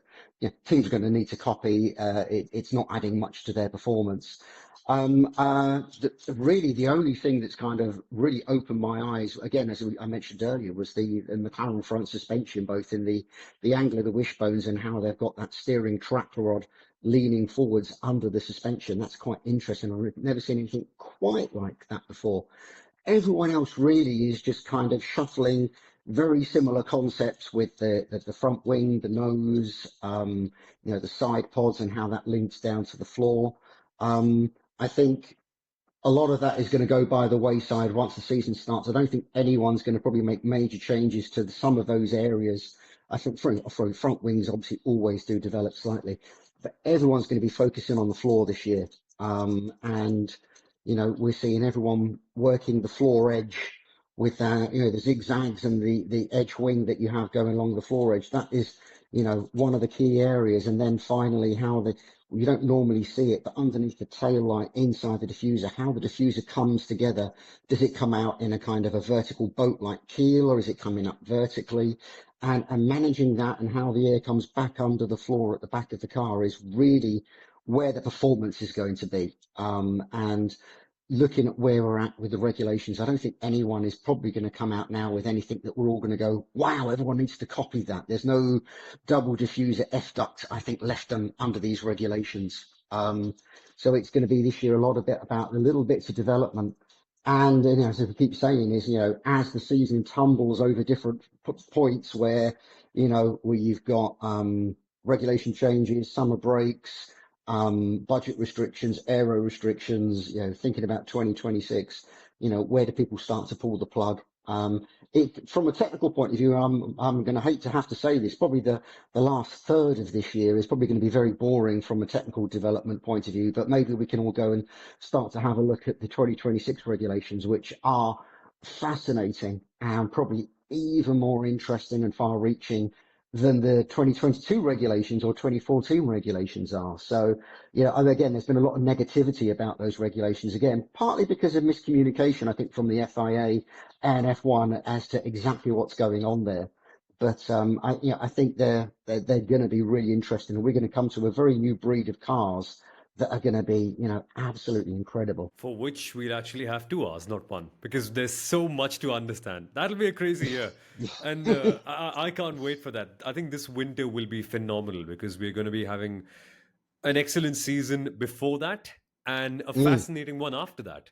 teams are going to need to copy. It's not adding much to their performance. Really, the only thing that's kind of really opened my eyes, again, as I mentioned earlier, was the McLaren front suspension, both in the angle of the wishbones and how they've got that steering track rod leaning forwards under the suspension. That's quite interesting. I've never seen anything quite like that before. Everyone else really is just kind of shuffling very similar concepts with the front wing, the nose, the side pods and how that links down to the floor. I think a lot of that is going to go by the wayside once the season starts. I don't think anyone's going to probably make major changes to some of those areas. I think front wings obviously always do develop slightly, but everyone's going to be focusing on the floor this year. And we're seeing everyone working the floor edge with the zigzags and the edge wing that you have going along the floor edge. That is, one of the key areas. And then finally, how you don't normally see it, but underneath the tail light, inside the diffuser, how the diffuser comes together. Does it come out in a kind of a vertical boat-like keel, or is it coming up vertically? And managing that and how the air comes back under the floor at the back of the car is really where the performance is going to be. And looking at where we're at with the regulations, I don't think anyone is probably going to come out now with anything that we're all going to go, wow, everyone needs to copy that. There's no double diffuser F duct, I think, left under these regulations. So it's going to be this year a lot of bit about the little bits of development. And as we keep saying is, as the season tumbles over different points where, where you've got regulation changes, summer breaks, budget restrictions, aero restrictions, thinking about 2026, where do people start to pull the plug? From a technical point of view, I'm going to hate to have to say this, probably the last third of this year is probably going to be very boring from a technical development point of view, but maybe we can all go and start to have a look at the 2026 regulations, which are fascinating and probably even more interesting and far reaching than the 2022 regulations or 2014 regulations are. So, and again, there's been a lot of negativity about those regulations, again, partly because of miscommunication, I think, from the FIA and F1 as to exactly what's going on there. But I think they're going to be really interesting, and we're going to come to a very new breed of cars that are going to be, absolutely incredible. For which we'll actually have 2 hours, not one, because there's so much to understand. That'll be a crazy year. And I can't wait for that. I think this winter will be phenomenal because we're going to be having an excellent season before that and a Mm. fascinating one after that.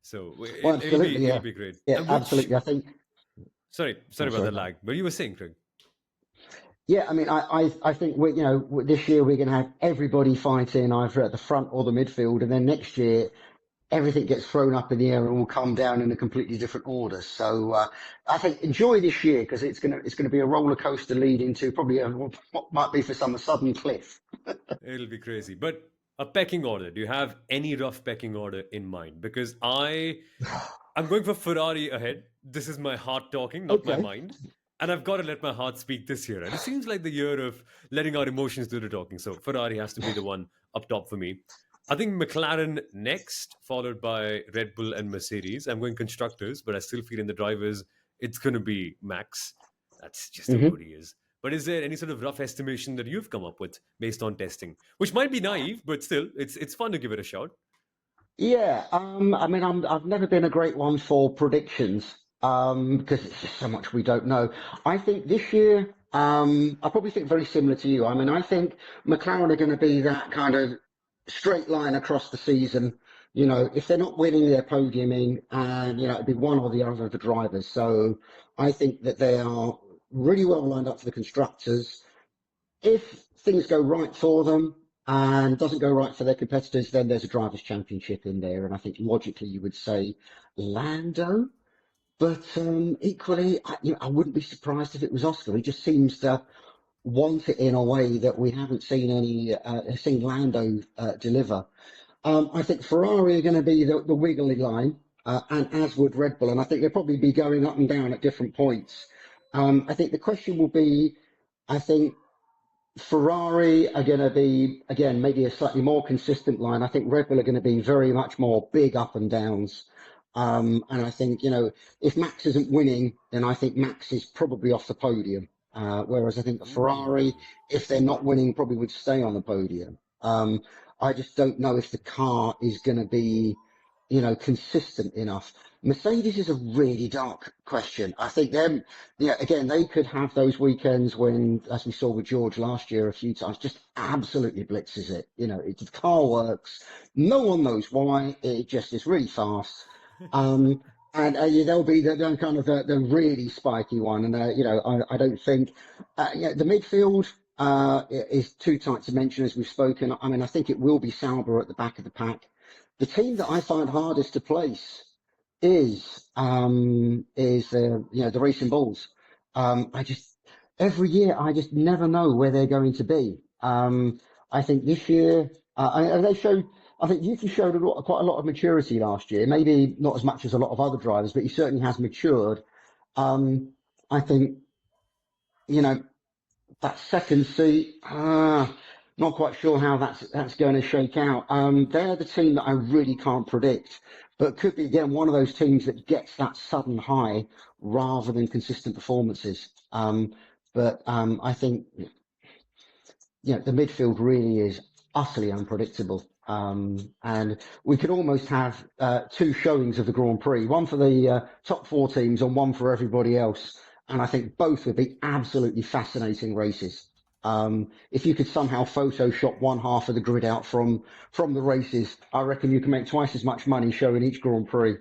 So Well, it'll be absolutely, yeah. it'll be great. Yeah, And which absolutely. I think. sorry Oh, about sorry. the lag, but you were saying, Craig. Yeah, I mean, I think this year we're going to have everybody fighting either at the front or the midfield, and then next year everything gets thrown up in the air and will come down in a completely different order. So I think enjoy this year because it's gonna be a roller coaster leading to probably what might be for some a sudden cliff. It'll be crazy. But a pecking order. Do you have any rough pecking order in mind? Because I'm going for Ferrari ahead. This is my heart talking, not my Okay. mind. And I've got to let my heart speak this year. And it seems like the year of letting our emotions do the talking. So Ferrari has to be the one up top for me. I think McLaren next, followed by Red Bull and Mercedes. I'm going constructors, but I still feel in the drivers, it's going to be Max. That's just how good Hmm. he is. But is there any sort of rough estimation that you've come up with based on testing? Which might be naive, but still, it's fun to give it a shot. Yeah, I mean, I've never been a great one for predictions, because it's just so much we don't know. I think this year, I probably think very similar to you. I mean, I think McLaren are going to be that kind of straight line across the season. If they're not winning, they're podiuming, and it'd be one or the other of the drivers. So I think that they are really well lined up for the constructors. If things go right for them and doesn't go right for their competitors, then there's a drivers' championship in there, and I think logically you would say Lando. But equally, I wouldn't be surprised if it was Oscar. He just seems to want it in a way that we haven't seen Lando deliver. I think Ferrari are going to be the wiggly line, and as would Red Bull, and I think they'll probably be going up and down at different points. I think the question will be, I think Ferrari are going to be, again, maybe a slightly more consistent line. I think Red Bull are going to be very much more big up and downs. And I think, if Max isn't winning, then I think Max is probably off the podium. Whereas I think Ferrari, Ooh. if they're not winning, probably would stay on the podium. I just don't know if the car is going to be, consistent enough. Mercedes is a really dark question. I think them, again, they could have those weekends when, as we saw with George last year a few times, just absolutely blitzes it. The car works. No one knows why. It just is really fast. And they'll be the kind of the really spiky one. And, I don't think the midfield is too tight to mention, as we've spoken. I mean, I think it will be Sauber at the back of the pack. The team that I find hardest to place is the Racing Bulls. I just every year I just never know where they're going to be. I think this year they showed. I think Yuki showed quite a lot of maturity last year. Maybe not as much as a lot of other drivers, but he certainly has matured. I think you know that second seat. Not quite sure how that's going to shake out. They're the team that I really can't predict, but could be again one of those teams that gets that sudden high rather than consistent performances. But I think the midfield really is utterly unpredictable. And we could almost have two showings of the Grand Prix, one for the top four teams and one for everybody else. And I think both would be absolutely fascinating races. If you could somehow Photoshop one half of the grid out from the races, I reckon you can make twice as much money showing each Grand Prix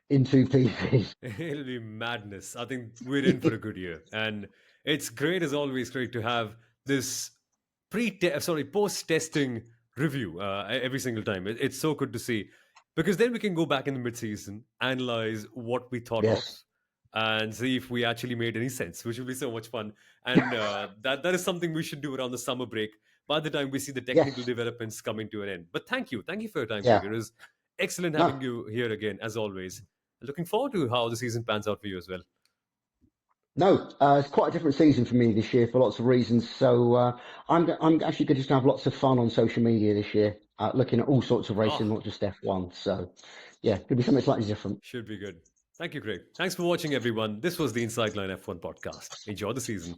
in two pieces. It'll be madness. I think we're in for a good year. And it's great as always, Craig, to have this post-testing review every single time. It's so good to see. Because then we can go back in the mid-season, analyze what we thought of, Yes. and see if we actually made any sense, which will be so much fun. And that is something we should do around the summer break by the time we see the technical Yes. developments coming to an end. But thank you for your time, Craig. Yeah. It was excellent No. having you here again, as always. Looking forward to how the season pans out for you as well. No, it's quite a different season for me this year for lots of reasons. So I'm actually going to just have lots of fun on social media this year, looking at all sorts of racing, Oh, not just F1. So yeah, could be something slightly different. should be good. Thank you, Craig. Thanks for watching, everyone. This was the Inside Line F1 podcast. Enjoy the season.